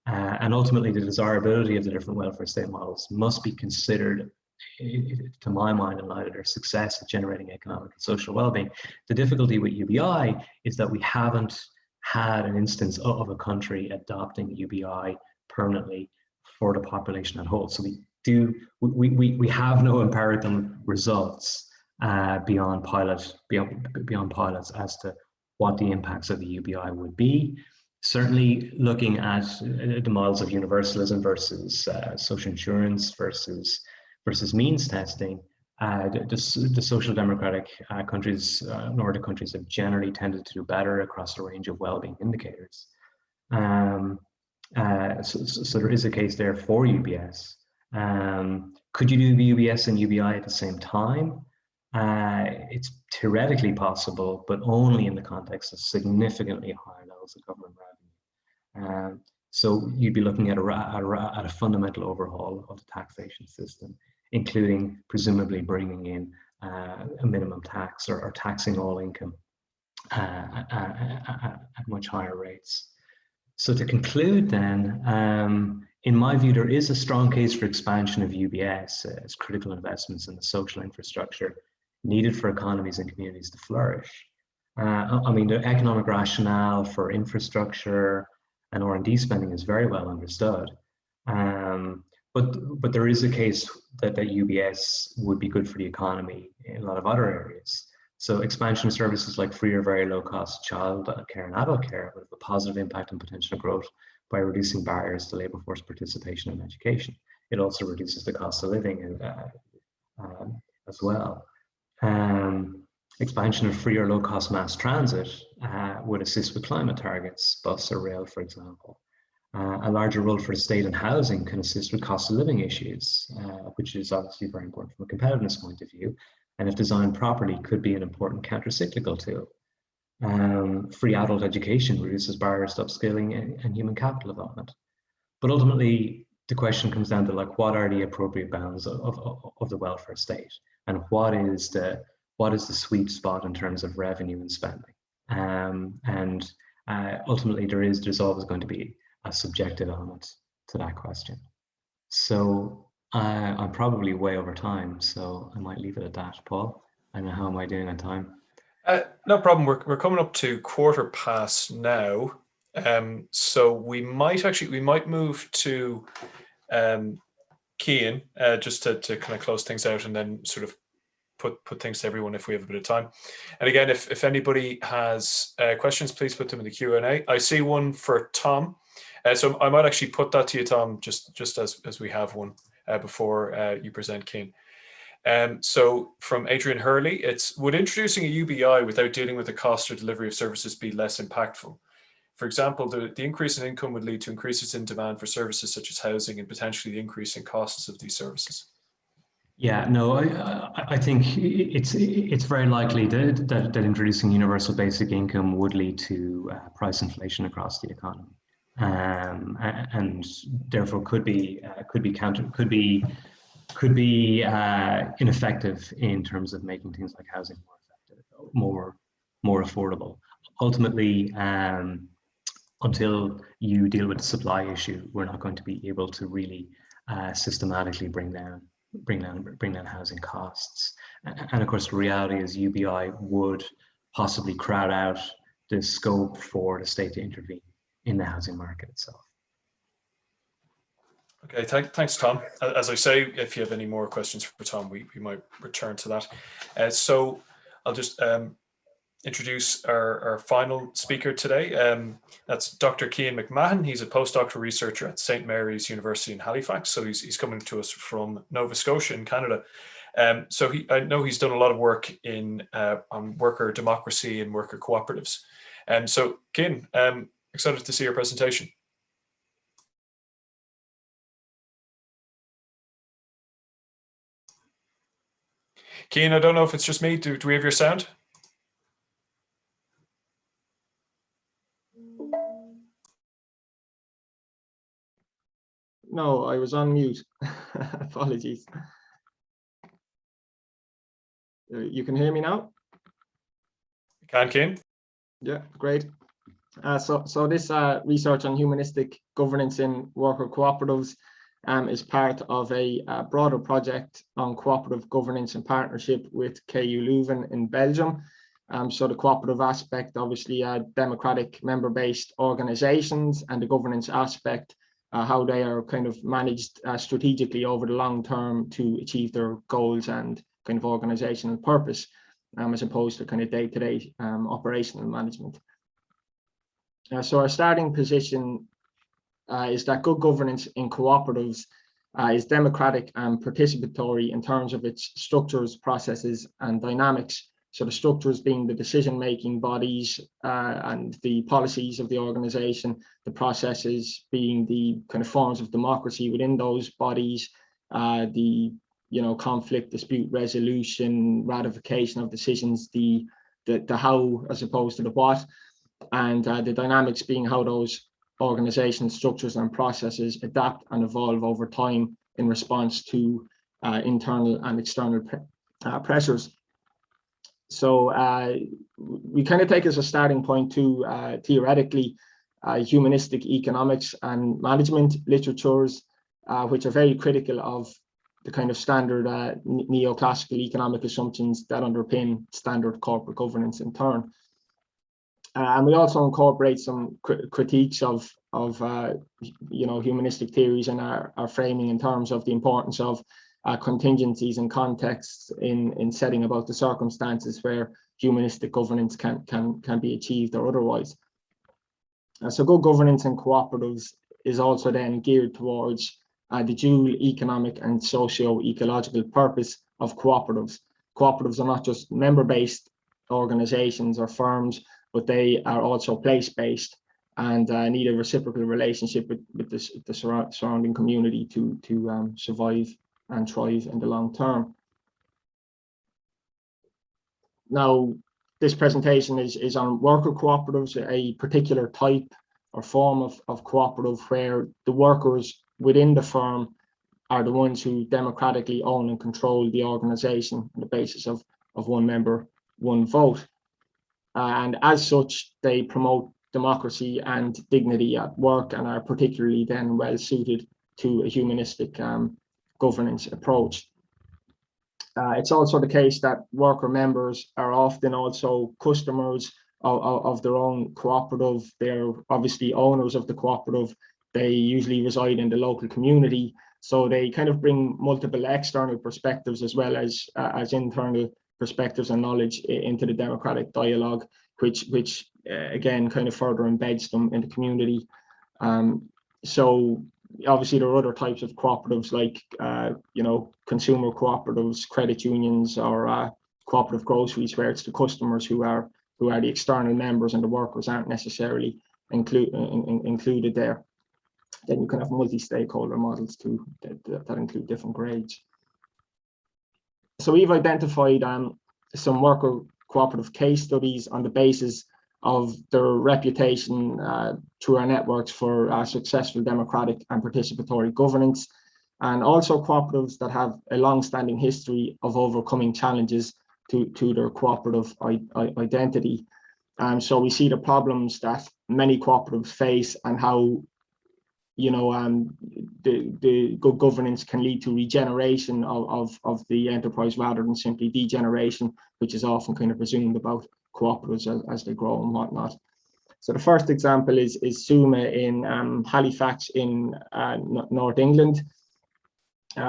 And ultimately, the desirability of the different welfare state models must be considered, to my mind, in light of their success at generating economic and social well-being. The difficulty with UBI is that we haven't had an instance of a country adopting UBI permanently for the population at whole. So we have no empirical results beyond pilots as to what the impacts of the UBI would be. Certainly, looking at the models of universalism versus social insurance versus means testing, the social democratic countries, Nordic countries, have generally tended to do better across a range of well-being indicators. So there is a case there for UBS. Could you do UBS and UBI at the same time? It's theoretically possible, but only in the context of significantly higher levels of government revenue. So you'd be looking at a fundamental overhaul of the taxation system, including presumably bringing in a minimum tax or taxing all income at much higher rates. So to conclude then, in my view, there is a strong case for expansion of UBS as critical investments in the social infrastructure needed for economies and communities to flourish. I mean, the economic rationale for infrastructure and R&D spending is very well understood. But there is a case that UBS would be good for the economy in a lot of other areas. So expansion of services like free or very low cost child care and adult care would have a positive impact on potential growth by reducing barriers to labour force participation in education. It also reduces the cost of living as well. Expansion of free or low cost mass transit would assist with climate targets, bus or rail, for example. A larger role for the state in housing can assist with cost of living issues, which is obviously very important from a competitiveness point of view, and if designed properly could be an important counter-cyclical tool. Free adult education reduces barriers to upskilling and human capital development. But ultimately, the question comes down to like, what are the appropriate bounds of the welfare state, and what is the sweet spot in terms of revenue and spending? Ultimately, there's always going to be a subjective element to that question. So I'm probably way over time, so I might leave it at that. Paul, I don't know, how am I doing on time?
No problem. We're coming up to 1/4 now. So we might move to Cian just to kind of close things out, and then sort of put things to everyone if we have a bit of time. And again, if anybody has questions, please put them in the Q&A. I see one for Tom. So I might actually put that to you, Tom, just as we have one before you present, Keane. So from Adrian Hurley, it's, would introducing a UBI without dealing with the cost or delivery of services be less impactful? For example, the increase in income would lead to increases in demand for services such as housing and potentially the increase in costs of these services.
Yeah, no, I think it's very likely that introducing universal basic income would lead to price inflation across the economy, and therefore could be ineffective in terms of making things like housing more effective, more affordable. Ultimately, until you deal with the supply issue, we're not going to be able to really systematically bring down housing costs. And of course, the reality is UBI would possibly crowd out the scope for the state to intervene in the housing market itself.
Okay, thanks, Tom. As I say, if you have any more questions for Tom, we might return to that. So I'll just introduce our final speaker today. That's Dr. Keane Mcmahon. He's a postdoctoral researcher at St. Mary's University in Halifax. So he's coming to us from Nova Scotia in Canada. So I know he's done a lot of work on worker democracy and worker cooperatives. So Keane, excited to see your presentation. Keane, I don't know if it's just me. Do we have your sound?
No, I was on mute. Apologies. You can hear me now?
Can, Keane?
Yeah, great. So this research on humanistic governance in worker cooperatives is part of a broader project on cooperative governance in partnership with KU Leuven in Belgium. So the cooperative aspect, obviously, democratic member-based organizations, and the governance aspect, how they are kind of managed strategically over the long term to achieve their goals and kind of organizational purpose, as opposed to kind of day-to-day operational management. So our starting position is that good governance in cooperatives is democratic and participatory in terms of its structures, processes, and dynamics. So the structures being the decision-making bodies and the policies of the organization, the processes being the kind of forms of democracy within those bodies, the conflict, dispute resolution, ratification of decisions, the how as opposed to the what, and the dynamics being how those organizational structures and processes adapt and evolve over time in response to internal and external pressures. So we kind of take as a starting point to theoretically humanistic economics and management literatures, which are very critical of the kind of standard neoclassical economic assumptions that underpin standard corporate governance in turn. And we also incorporate some critiques of humanistic theories and our framing in terms of the importance of contingencies and contexts in setting about the circumstances where humanistic governance can be achieved or otherwise. So good governance in cooperatives is also then geared towards the dual economic and socio-ecological purpose of cooperatives. Cooperatives are not just member-based organizations or firms, but they are also place-based and need a reciprocal relationship with the surrounding community to survive and thrive in the long term. Now, this presentation is on worker cooperatives, a particular type or form of cooperative where the workers within the firm are the ones who democratically own and control the organization on the basis of one member, one vote. And as such, they promote democracy and dignity at work and are particularly then well suited to a humanistic governance approach. It's also the case that worker members are often also customers of their own cooperative. They're obviously owners of the cooperative. They usually reside in the local community. So they kind of bring multiple external perspectives as well as internal perspectives and knowledge into the democratic dialogue, which again kind of further embeds them in the community. So obviously there are other types of cooperatives like consumer cooperatives, credit unions, or cooperative groceries, where it's the customers who are the external members and the workers aren't necessarily included there. Then you can have multi-stakeholder models too that include different grades. So we've identified some worker cooperative case studies on the basis of their reputation through our networks for successful democratic and participatory governance, and also cooperatives that have a long-standing history of overcoming challenges to their cooperative identity. So we see the problems that many cooperatives face and how the good governance can lead to regeneration of the enterprise rather than simply degeneration, which is often kind of presumed about cooperatives as they grow and whatnot. So the first example is Suma in Halifax in North England,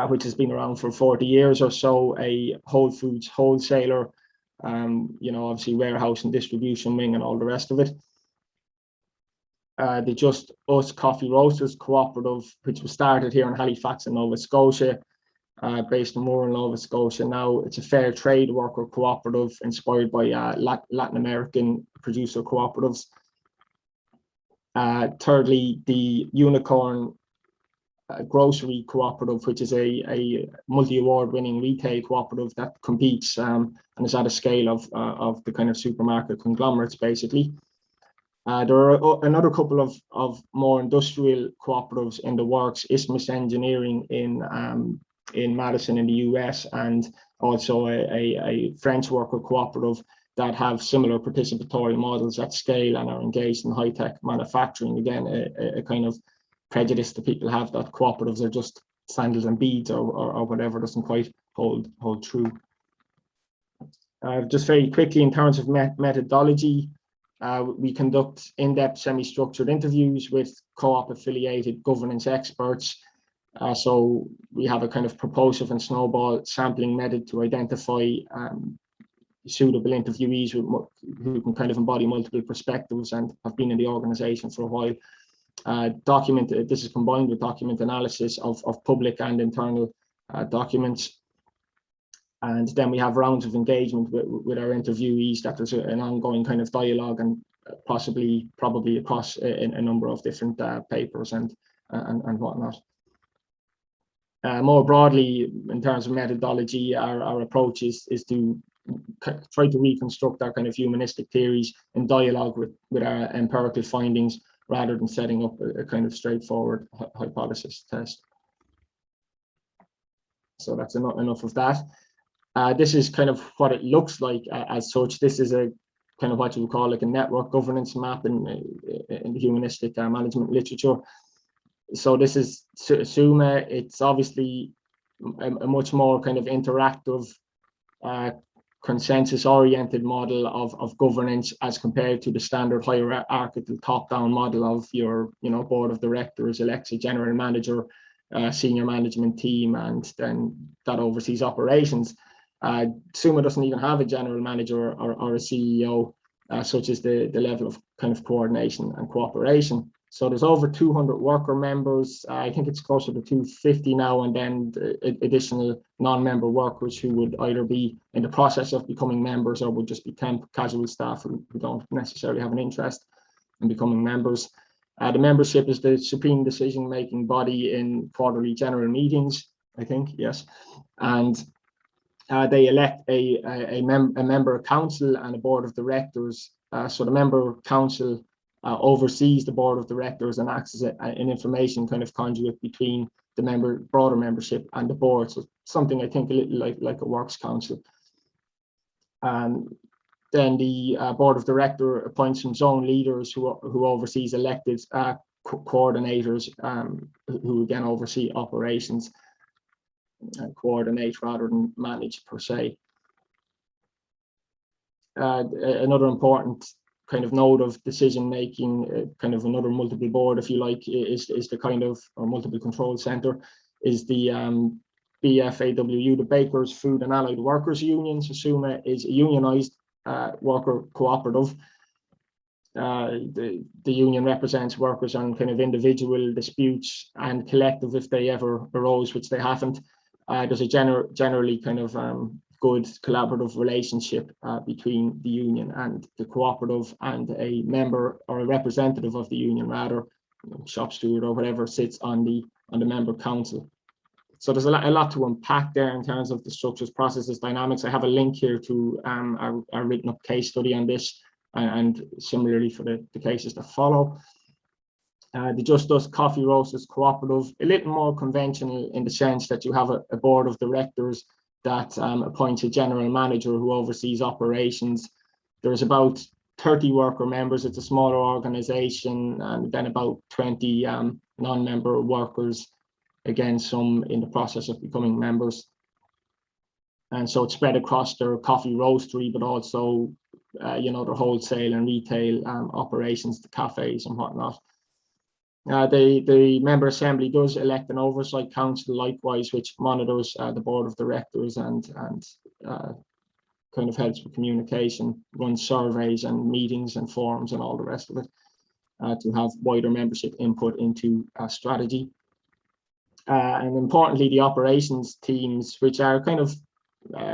which has been around for 40 years or so, a Whole Foods wholesaler, obviously warehouse and distribution wing and all the rest of it. The Just Us Coffee Roasters Cooperative, which was started here in Halifax in Nova Scotia, based in Moore in Nova Scotia. Now it's a fair trade worker cooperative inspired by Latin American producer cooperatives. Thirdly, the Unicorn Grocery Cooperative, which is a multi-award winning retail cooperative that competes and is at a scale of the kind of supermarket conglomerates, basically. There are another couple of more industrial cooperatives in the works, Isthmus Engineering in Madison in the US, and also a French worker cooperative that have similar participatory models at scale and are engaged in high-tech manufacturing. Again, a kind of prejudice that people have that cooperatives are just sandals and beads or whatever doesn't quite hold true. Just very quickly, in terms of methodology, we conduct in-depth semi-structured interviews with co-op affiliated governance experts. So we have a kind of propulsive and snowball sampling method to identify suitable interviewees who can kind of embody multiple perspectives and have been in the organization for a while. This is combined with document analysis of public and internal documents. And then we have rounds of engagement with our interviewees, that there's an ongoing kind of dialogue and probably across a number of different papers and whatnot. More broadly, in terms of methodology, our approach is to try to reconstruct our kind of humanistic theories in dialogue with our empirical findings, rather than setting up a kind of straightforward hypothesis test. So that's enough of that. This is kind of what it looks like as such. This is a kind of what you would call like a network governance map in the humanistic management literature. So this is SUMA. It's obviously a much more kind of interactive consensus-oriented model of governance as compared to the standard hierarchical top-down model of your, board of directors elects a general manager, senior management team, and then that oversees operations. SUMA doesn't even have a general manager or a CEO, such as the level of kind of coordination and cooperation. So there's over 200 worker members. I think it's closer to 250 now, and then additional non-member workers who would either be in the process of becoming members or would just be temp casual staff who don't necessarily have an interest in becoming members. The membership is the supreme decision-making body in quarterly general meetings, I think, yes. And they elect a member council and a board of directors. So the member council oversees the board of directors and acts as an information kind of conduit between the broader membership and the board. So something I think a little like a works council. Then the board of director appoints some zone leaders who oversees elected coordinators who again oversee operations and coordinate rather than manage per se. Another important kind of node of decision making, kind of another multiple board, if you like, is the kind of, or multiple control center, is the BFAWU, the Bakers, Food and Allied Workers Union. So SUMA is a unionized worker cooperative. The union represents workers on kind of individual disputes and collective if they ever arose, which they haven't. There's a generally kind of good collaborative relationship between the union and the cooperative, and a member or a representative of the union, rather, shop steward or whatever, sits on the member council. So there's a lot to unpack there in terms of the structures, processes, dynamics. I have a link here to our written up case study on this, and similarly for the cases that follow. The Just Us Coffee Roasters Cooperative, a little more conventional in the sense that you have a board of directors that appoints a general manager who oversees operations. There's about 30 worker members. It's a smaller organization, and then about 20 non-member workers, again, some in the process of becoming members. And so it's spread across their coffee roastery, but also, their wholesale and retail operations, the cafes and whatnot. The member assembly does elect an oversight council likewise, which monitors the board of directors and kind of helps with communication, runs surveys and meetings and forums and all the rest of it, to have wider membership input into strategy. And importantly, the operations teams, which are kind of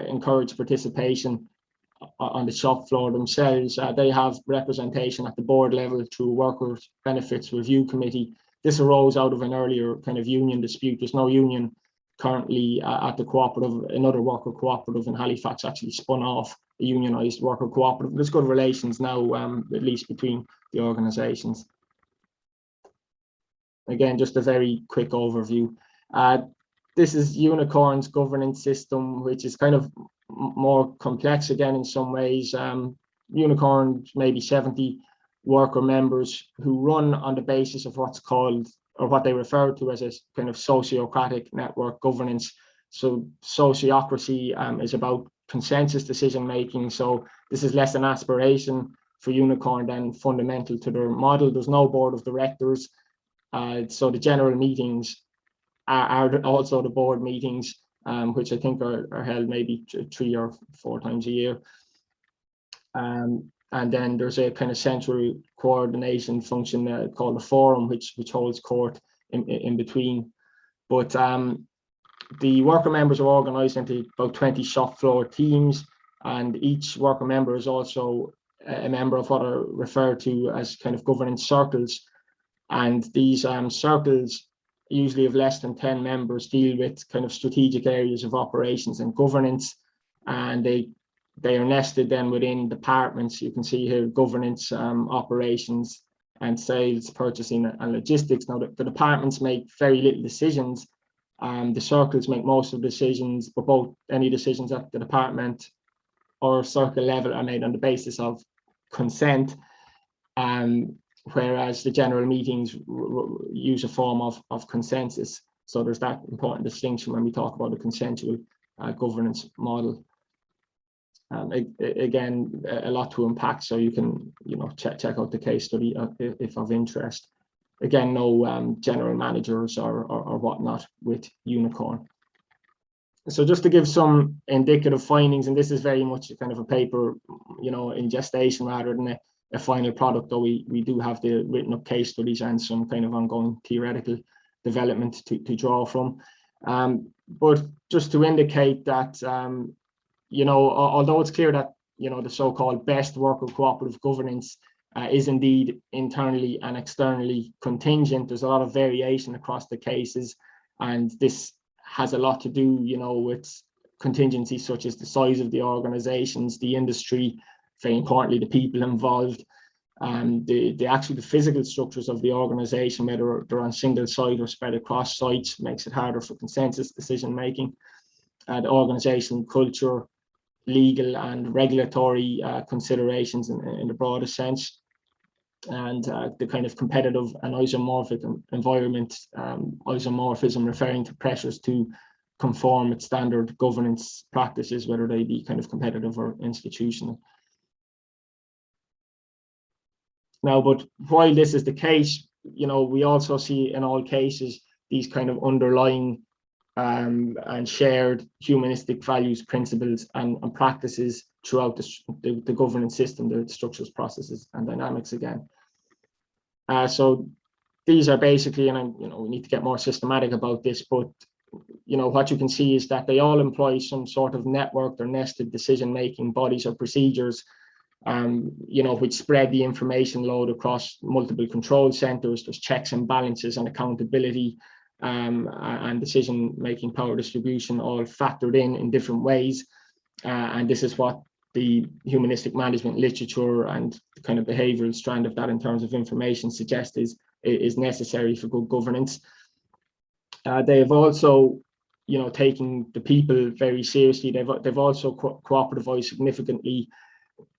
encourage participation on the shop floor themselves, they have representation at the board level through Workers' Benefits Review Committee. This arose out of an earlier kind of union dispute. There's no union currently at the cooperative. Another worker cooperative in Halifax actually spun off a unionized worker cooperative. There's good relations now, at least between the organizations. Again, just a very quick overview. This is Unicorn's governance system, which is kind of more complex again in some ways. Unicorn, maybe 70 worker members who run on the basis of what's called, or what they refer to as a kind of sociocratic network governance. So sociocracy is about consensus decision making. So this is less an aspiration for Unicorn than fundamental to their model. There's no board of directors. So the general meetings are also the board meetings, which I think are held maybe 3 or 4 times a year. And then there's a kind of central coordination function called the forum, which holds court in between. But the worker members are organized into about 20 shop floor teams, and each worker member is also a member of what are referred to as kind of governance circles. And these circles, usually of less than 10 members, deal with kind of strategic areas of operations and governance, and they are nested then within departments. You can see here governance, operations and sales, purchasing and logistics. Now the departments make very little decisions. The circles make most of the decisions, but both any decisions at the department or circle level are made on the basis of consent. Whereas the general meetings use a form of consensus. So there's that important distinction when we talk about a consensual governance model. Again, a lot to unpack, so you can check out the case study if of interest. Again, no general managers or whatnot with Unicorn. So just to give some indicative findings, and this is very much kind of a paper, in gestation rather than a final product, though we do have the written up case studies and some kind of ongoing theoretical development to draw from. But just to indicate that, although it's clear that, the so-called best worker cooperative governance is indeed internally and externally contingent, there's a lot of variation across the cases, and this has a lot to do, with contingencies such as the size of the organizations, the industry, very importantly, the people involved, the physical structures of the organization, whether they're on single site or spread across sites, makes it harder for consensus decision making. The organizational culture, legal and regulatory considerations in the broadest sense, and the kind of competitive and isomorphic environment, isomorphism referring to pressures to conform with standard governance practices, whether they be kind of competitive or institutional. Now, but while this is the case, we also see in all cases these kind of underlying and shared humanistic values, principles, and practices throughout the governance system, the structures, processes, and dynamics again. So these are basically, and we need to get more systematic about this, but what you can see is that they all employ some sort of networked or nested decision-making bodies or procedures, which spread the information load across multiple control centers. There's checks and balances and accountability, and decision-making power distribution all factored in different ways. And this is what the humanistic management literature and the kind of behavioral strand of that in terms of information suggests is necessary for good governance. They have also, taken the people very seriously. They've also cooperativized significantly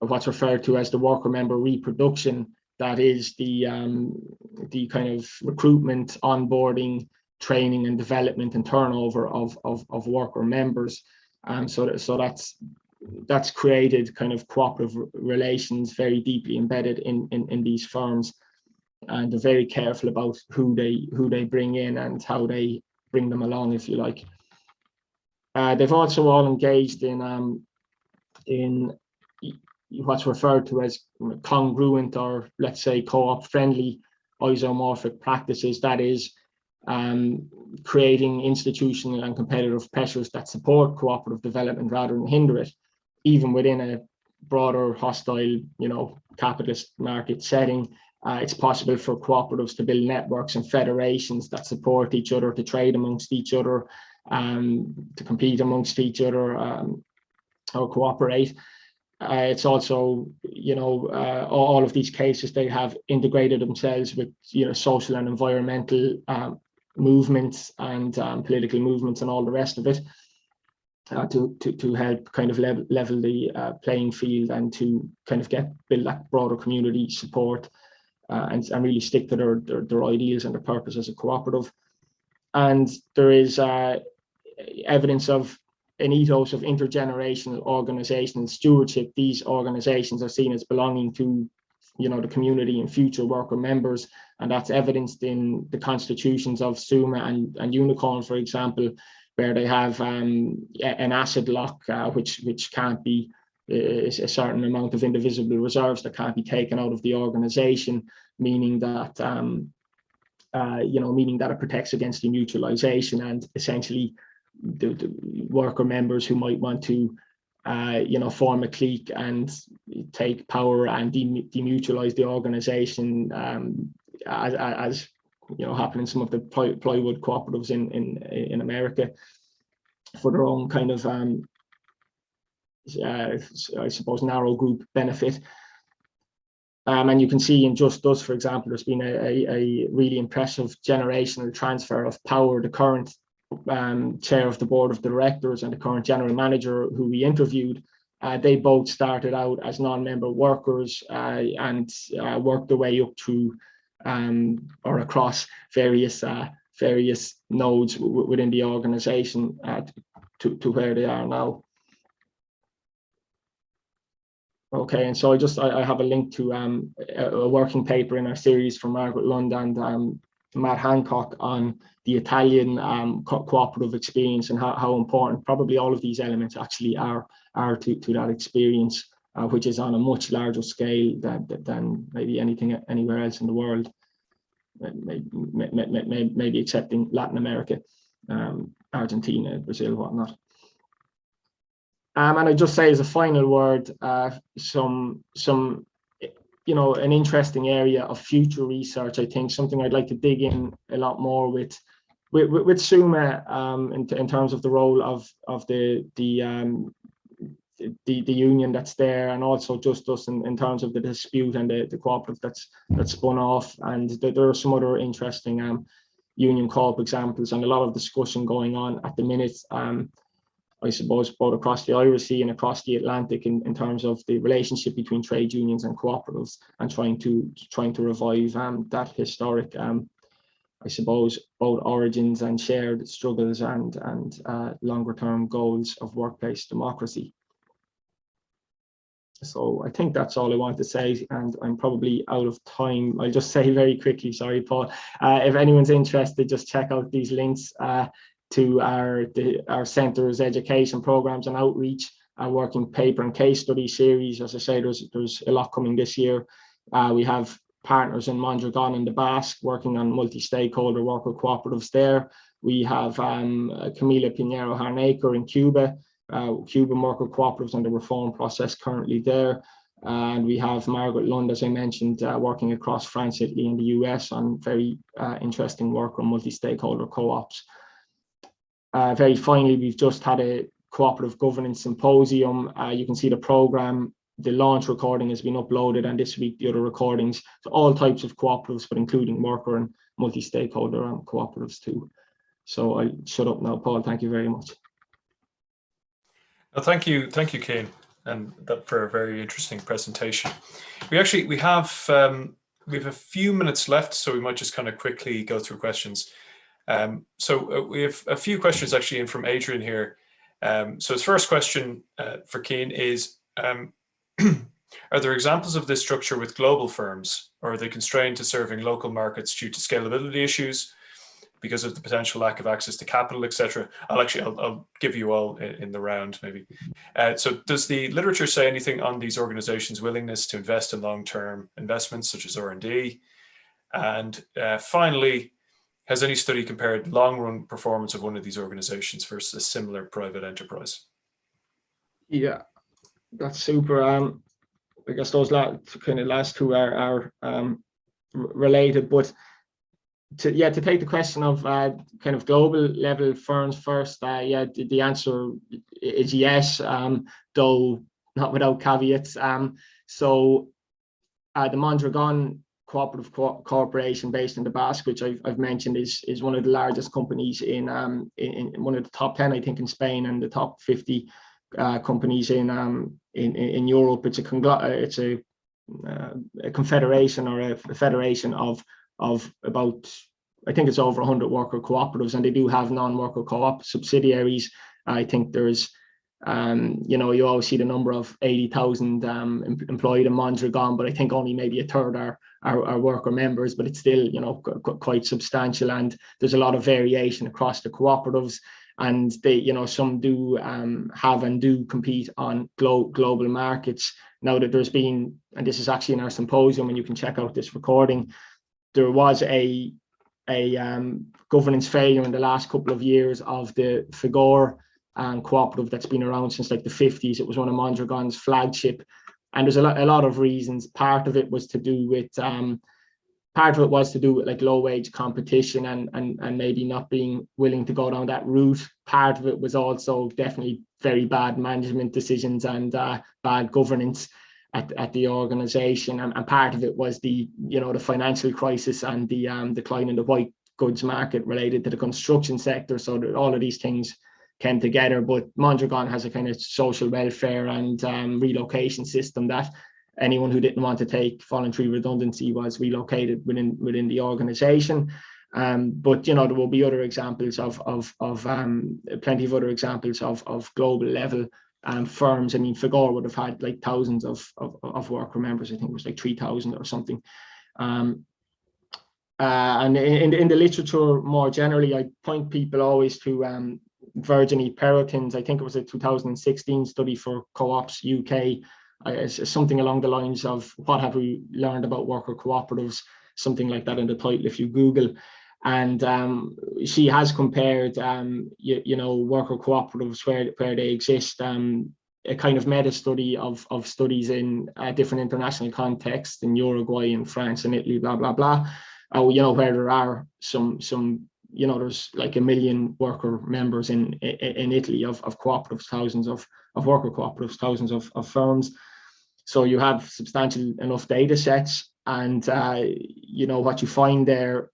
what's referred to as the worker member reproduction. That is the kind of recruitment, onboarding, training and development and turnover of worker members. So that's created kind of cooperative relations very deeply embedded in these firms, and they're very careful about who they bring in and how they bring them along, if you like. They've also all engaged in what's referred to as congruent, or let's say co-op friendly isomorphic practices. That is, creating institutional and competitive pressures that support cooperative development rather than hinder it, even within a broader hostile, capitalist market setting. It's possible for cooperatives to build networks and federations that support each other, to trade amongst each other, to compete amongst each other, or cooperate. It's also, all of these cases, they have integrated themselves with, social and environmental movements and political movements and all the rest of it, to help kind of level the playing field and to kind of build that broader community support, and really stick to their ideals and their purpose as a cooperative. And there is evidence of an ethos of intergenerational organizational stewardship. These organizations are seen as belonging to, the community and future worker members, and that's evidenced in the constitutions of SUMA and Unicorn, for example, where they have an asset lock, which can't be a certain amount of indivisible reserves that can't be taken out of the organization, meaning that it protects against demutualization, and essentially the worker members who might want to form a clique and take power and demutualize the organization, as happen in some of the plywood cooperatives in America, for their own kind of I suppose narrow group benefit. And you can see in Just Us, for example, there's been a really impressive generational transfer of power. The current chair of the board of directors and the current general manager who we interviewed, they both started out as non-member workers and worked their way up through or across various nodes within the organization to where they are now. Okay, and so I have a link to a working paper in our series from Margaret Lund and Matt Hancock on the Italian cooperative experience and how important probably all of these elements actually are to that experience, which is on a much larger scale than maybe anything anywhere else in the world, maybe excepting Latin America, Argentina, Brazil, whatnot. And I just say as a final word, some an interesting area of future research. I think something I'd like to dig in a lot more with SUMA in terms of the role of the union that's there, and also just us in terms of the dispute and the cooperative that's spun off. And there are some other interesting union co-op examples and a lot of discussion going on at the minute. I suppose both across the Irish Sea and across the Atlantic in terms of the relationship between trade unions and cooperatives, and trying to revive that historic, I suppose, both origins and shared struggles and longer term goals of workplace democracy. So I think that's all I want to say, and I'm probably out of time. I'll just say very quickly, sorry, Paul, if anyone's interested, just check out these links to our centre's education programs and outreach, working paper and case study series. As I say, there's a lot coming this year. We have partners in Mondragon and the Basque working on multi-stakeholder worker cooperatives there. We have Camila Pinheiro Harnaker in Cuba, Cuban worker cooperatives and the reform process currently there. And we have Margaret Lund, as I mentioned, working across France, Italy and the US on very interesting work on multi-stakeholder co-ops. Very finally, we've just had a cooperative governance symposium. You can see the program. The launch recording has been uploaded, and this week the other recordings to all types of cooperatives, but including worker and multi-stakeholder cooperatives too. So I'll shut up now, Paul. Thank you very much.
Well, thank you, Keane, and that for a very interesting presentation. We have a few minutes left, so we might just kind of quickly go through questions. So we have a few questions actually in from Adrian here. So his first question for Keane is, are there examples of this structure with global firms, or are they constrained to serving local markets due to scalability issues because of the potential lack of access to capital, etc.? I'll give you all in the round maybe. So does the literature say anything on these organizations' willingness to invest in long-term investments such as R&D? And finally, has any study compared long-run performance of one of these organizations versus a similar private enterprise?
Yeah, that's super. I guess those last two are related, but to take the question of kind of global level firms first, yeah, the answer is yes, though not without caveats. So the Mondragon Cooperative Corporation based in the Basque, which I've mentioned, is one of the largest companies in one of the top 10, I think, in Spain, and the top 50 companies in Europe. It's a confederation or a federation of about, I think it's over 100 worker cooperatives, and they do have non-worker co-op subsidiaries. I think there's you always see the number of 80,000 employed in Mondragon, but I think only maybe a third are worker members, but it's still, quite substantial, and there's a lot of variation across the cooperatives, and they, some do have and do compete on global markets. Now that there's been, and this is actually in our symposium, and you can check out this recording, there was a governance failure in the last couple of years of the Figure cooperative that's been around since like the 50s. It was one of Mondragon's flagship, and there's a lot of reasons. Part of it was to do with like low wage competition and maybe not being willing to go down that route. Part of it was also definitely very bad management decisions and bad governance at the organization, and part of it was the financial crisis and the decline in the white goods market related to the construction sector. So all of these things came together, but Mondragon has a kind of social welfare and relocation system that anyone who didn't want to take voluntary redundancy was relocated within the organization. But there will be other examples of plenty of other examples of global level firms. I mean, Fagor would have had like thousands of worker members. I think it was like 3,000 or something. And in the literature more generally, I point people always to Virginie Perrotin's, I think it was a 2016 study for Co-ops UK, something along the lines of what have we learned about worker cooperatives, something like that in the title if you Google. And she has compared, you know, worker cooperatives where they exist, a kind of meta study of studies in different international contexts in Uruguay and France and Italy, blah, blah, blah. You know, where there are some, you know, there's like 1 million worker members in Italy of cooperatives, thousands of worker cooperatives, thousands of firms. So you have substantial enough data sets, and you know, what you find there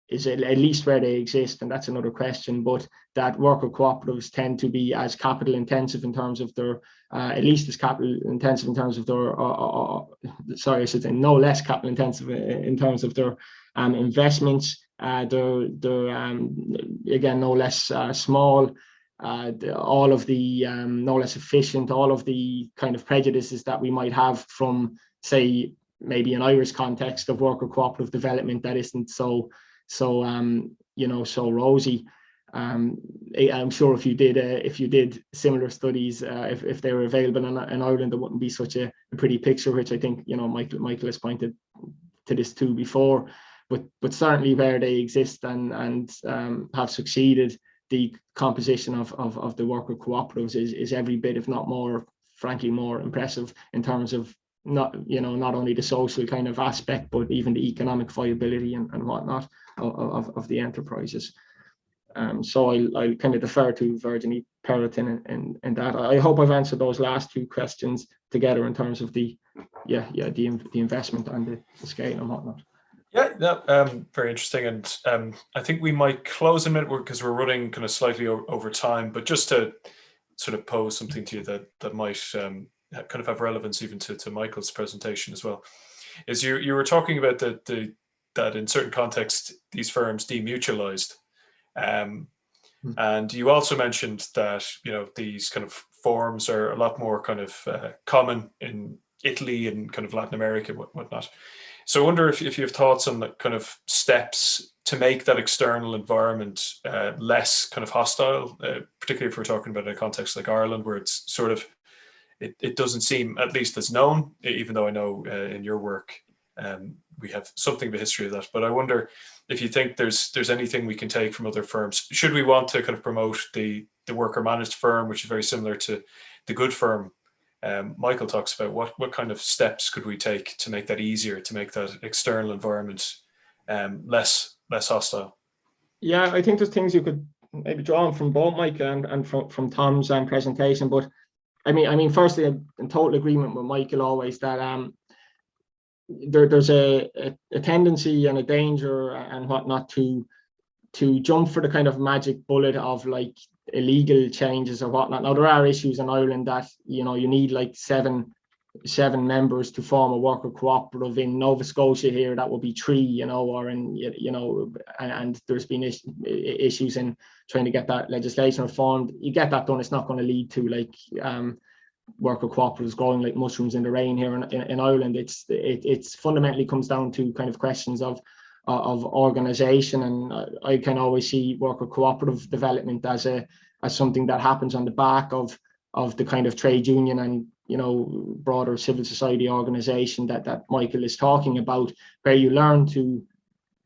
is at least where they exist, and that's another question, but that worker cooperatives tend to be as capital intensive in terms of their, at least as capital intensive in terms of their, sorry, I should say no less capital intensive in terms of their investments. They're again, no less small, all of the no less efficient, all of the kind of prejudices that we might have from, say, maybe an Irish context of worker cooperative development that isn't so you know, so rosy. I'm sure if you did similar studies, if they were available in Ireland, there wouldn't be such a pretty picture, which I think, you know, Michael has pointed to this too before. But certainly where they exist and have succeeded, the composition of the worker cooperatives is every bit, if not more, frankly, more impressive in terms of not only the social kind of aspect, but even the economic viability and whatnot of the enterprises. So I'll kind of defer to Virginie Perrotin in that. I hope I've answered those last two questions together in terms of the investment and the scale and whatnot.
Yeah, very interesting. And I think we might close a minute because we're running kind of slightly over time, but just to sort of pose something to you that might kind of have relevance even to Michael's presentation as well, is you were talking about that in certain contexts, these firms demutualized. And you also mentioned that, you know, these kind of forms are a lot more kind of common in Italy and kind of Latin America and whatnot. So I wonder if you have thoughts on the kind of steps to make that external environment less kind of hostile, particularly if we're talking about a context like Ireland, where it's sort of, it doesn't seem at least as known, even though I know in your work we have something of a history of that. But I wonder if you think there's anything we can take from other firms. Should we want to kind of promote the worker managed firm, which is very similar to the good firm? Michael talks about what kind of steps could we take to make that easier, to make that external environment less hostile.
Yeah, I think there's things you could maybe draw on from both Mike and from Tom's presentation. But I mean, firstly, I'm in total agreement with Michael always that there's a tendency and a danger and whatnot to jump for the kind of magic bullet of like illegal changes or whatnot. Now there are issues in Ireland that, you know, you need like seven members to form a worker cooperative. In Nova Scotia here that would be 3, you know, or in, you know, and there's been issues in trying to get that legislation reformed. You get that done, it's not going to lead to like worker cooperatives growing like mushrooms in the rain here in Ireland. It's fundamentally comes down to kind of questions of organization, and I can always see worker cooperative development as something that happens on the back of the kind of trade union and, you know, broader civil society organization that Michael is talking about, where you learn to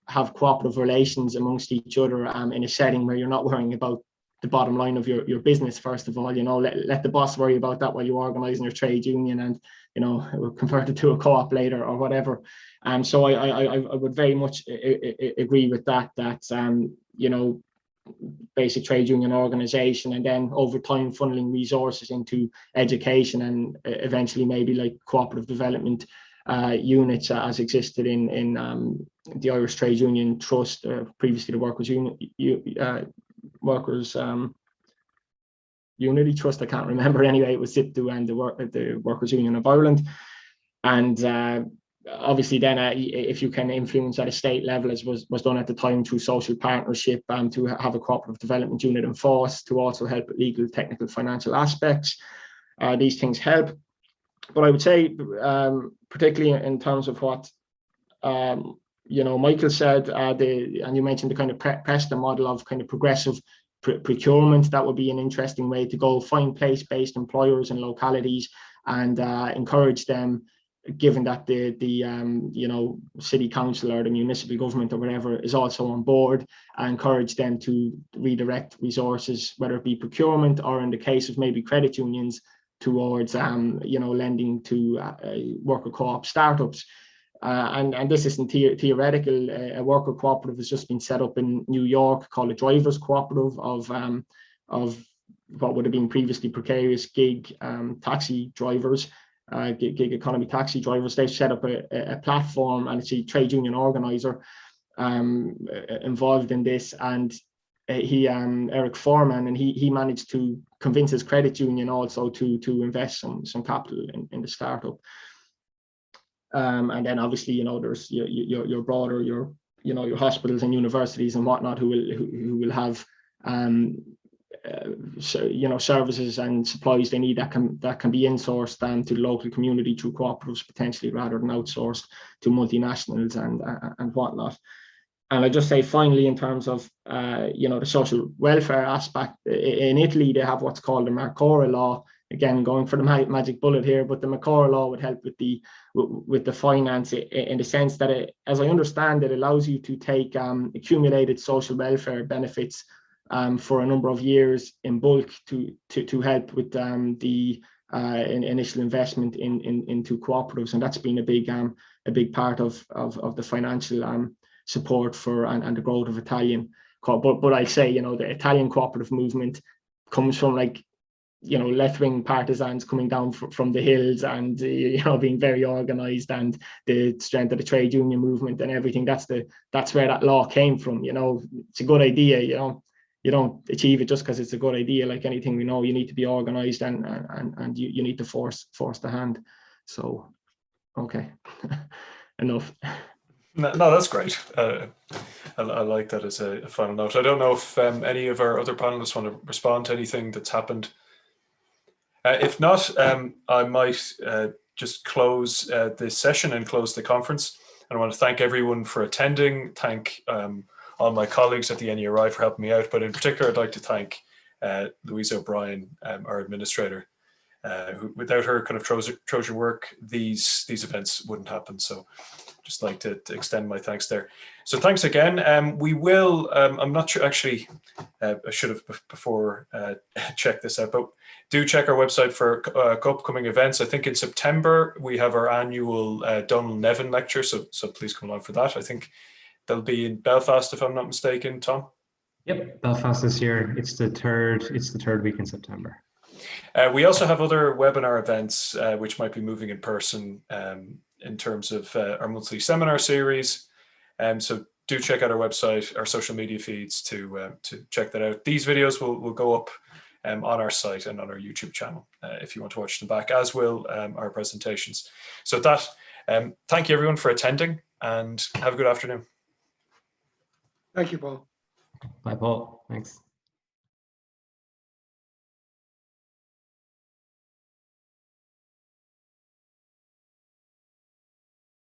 have cooperative relations amongst each other in a setting where you're not worrying about the bottom line of your business. First of all, you know, let the boss worry about that while you're organizing your trade union, and, you know, we'll convert it to a co-op later or whatever. So I would very much agree with that you know, basic trade union organization, and then over time funneling resources into education and eventually maybe like cooperative development units as existed in the Irish Trade Union Trust, previously the Workers Union, Workers Unity Trust, I can't remember. Anyway, it was SIPTU and the Workers Union of Ireland. And obviously then if you can influence at a state level, as was done at the time through social partnership, to have a cooperative development unit in force to also help with legal, technical, financial aspects. these things help. But I would say, particularly in terms of what Michael said, and you mentioned the kind of Preston model of kind of progressive procurement, that would be an interesting way to go. Find place-based employers in localities and encourage them, given that the city council or the municipal government or whatever is also on board, encourage them to redirect resources, whether it be procurement or, in the case of maybe credit unions, towards lending to worker co-op startups. And this isn't theoretical. A worker cooperative has just been set up in New York called a drivers cooperative of what would have been previously precarious gig taxi drivers, gig economy taxi drivers. They've set up a platform, and it's a trade union organizer involved in this. And Eric Foreman, and he managed to convince his credit union also to invest some capital in the startup. And then obviously, there's your broader, your hospitals and universities and whatnot who will have services and supplies they need that can be insourced to the local community through cooperatives potentially, rather than outsourced to multinationals and whatnot. And I just say finally, in terms of the social welfare aspect, in Italy they have what's called the Mercury Law. Again, going for the magic bullet here, but the Mercury Law would help with the finance in the sense that, as I understand it, allows you to take accumulated social welfare benefits for a number of years in bulk to help with the initial investment into cooperatives, and that's been a big part of the financial support for and the growth of Italian. But I say, the Italian cooperative movement comes from left-wing partisans coming down from the hills and being very organized, and the strength of the trade union movement and everything. That's where that law came from. It's a good idea. You don't achieve it just because it's a good idea. Like anything we know, you need to be organized and you need to force the hand. So, okay, enough.
No, that's great. I like that as a final note. I don't know if any of our other panelists want to respond to anything that's happened. If not, I might just close this session and close the conference. And I want to thank everyone for attending. Thank all my colleagues at the NERI for helping me out. But in particular, I'd like to thank Louisa O'Brien, our administrator. Who, without her kind of Trojan work, these events wouldn't happen. So just like to extend my thanks there. So thanks again. We will, I'm not sure, actually, I should have before checked this out, but do check our website for upcoming events. I think in September, we have our annual Donald Nevin lecture. So please come along for that. I think they'll be in Belfast, if I'm not mistaken, Tom.
Yep, Belfast this year. It's the third week in September.
We also have other webinar events which might be moving in person in terms of our monthly seminar series. So do check out our website, our social media feeds to check that out. These videos will go up on our site and on our YouTube channel if you want to watch them back, as will our presentations. So with that, thank you everyone for attending and have a good afternoon.
Thank you, Paul.
Bye, Paul. Thanks.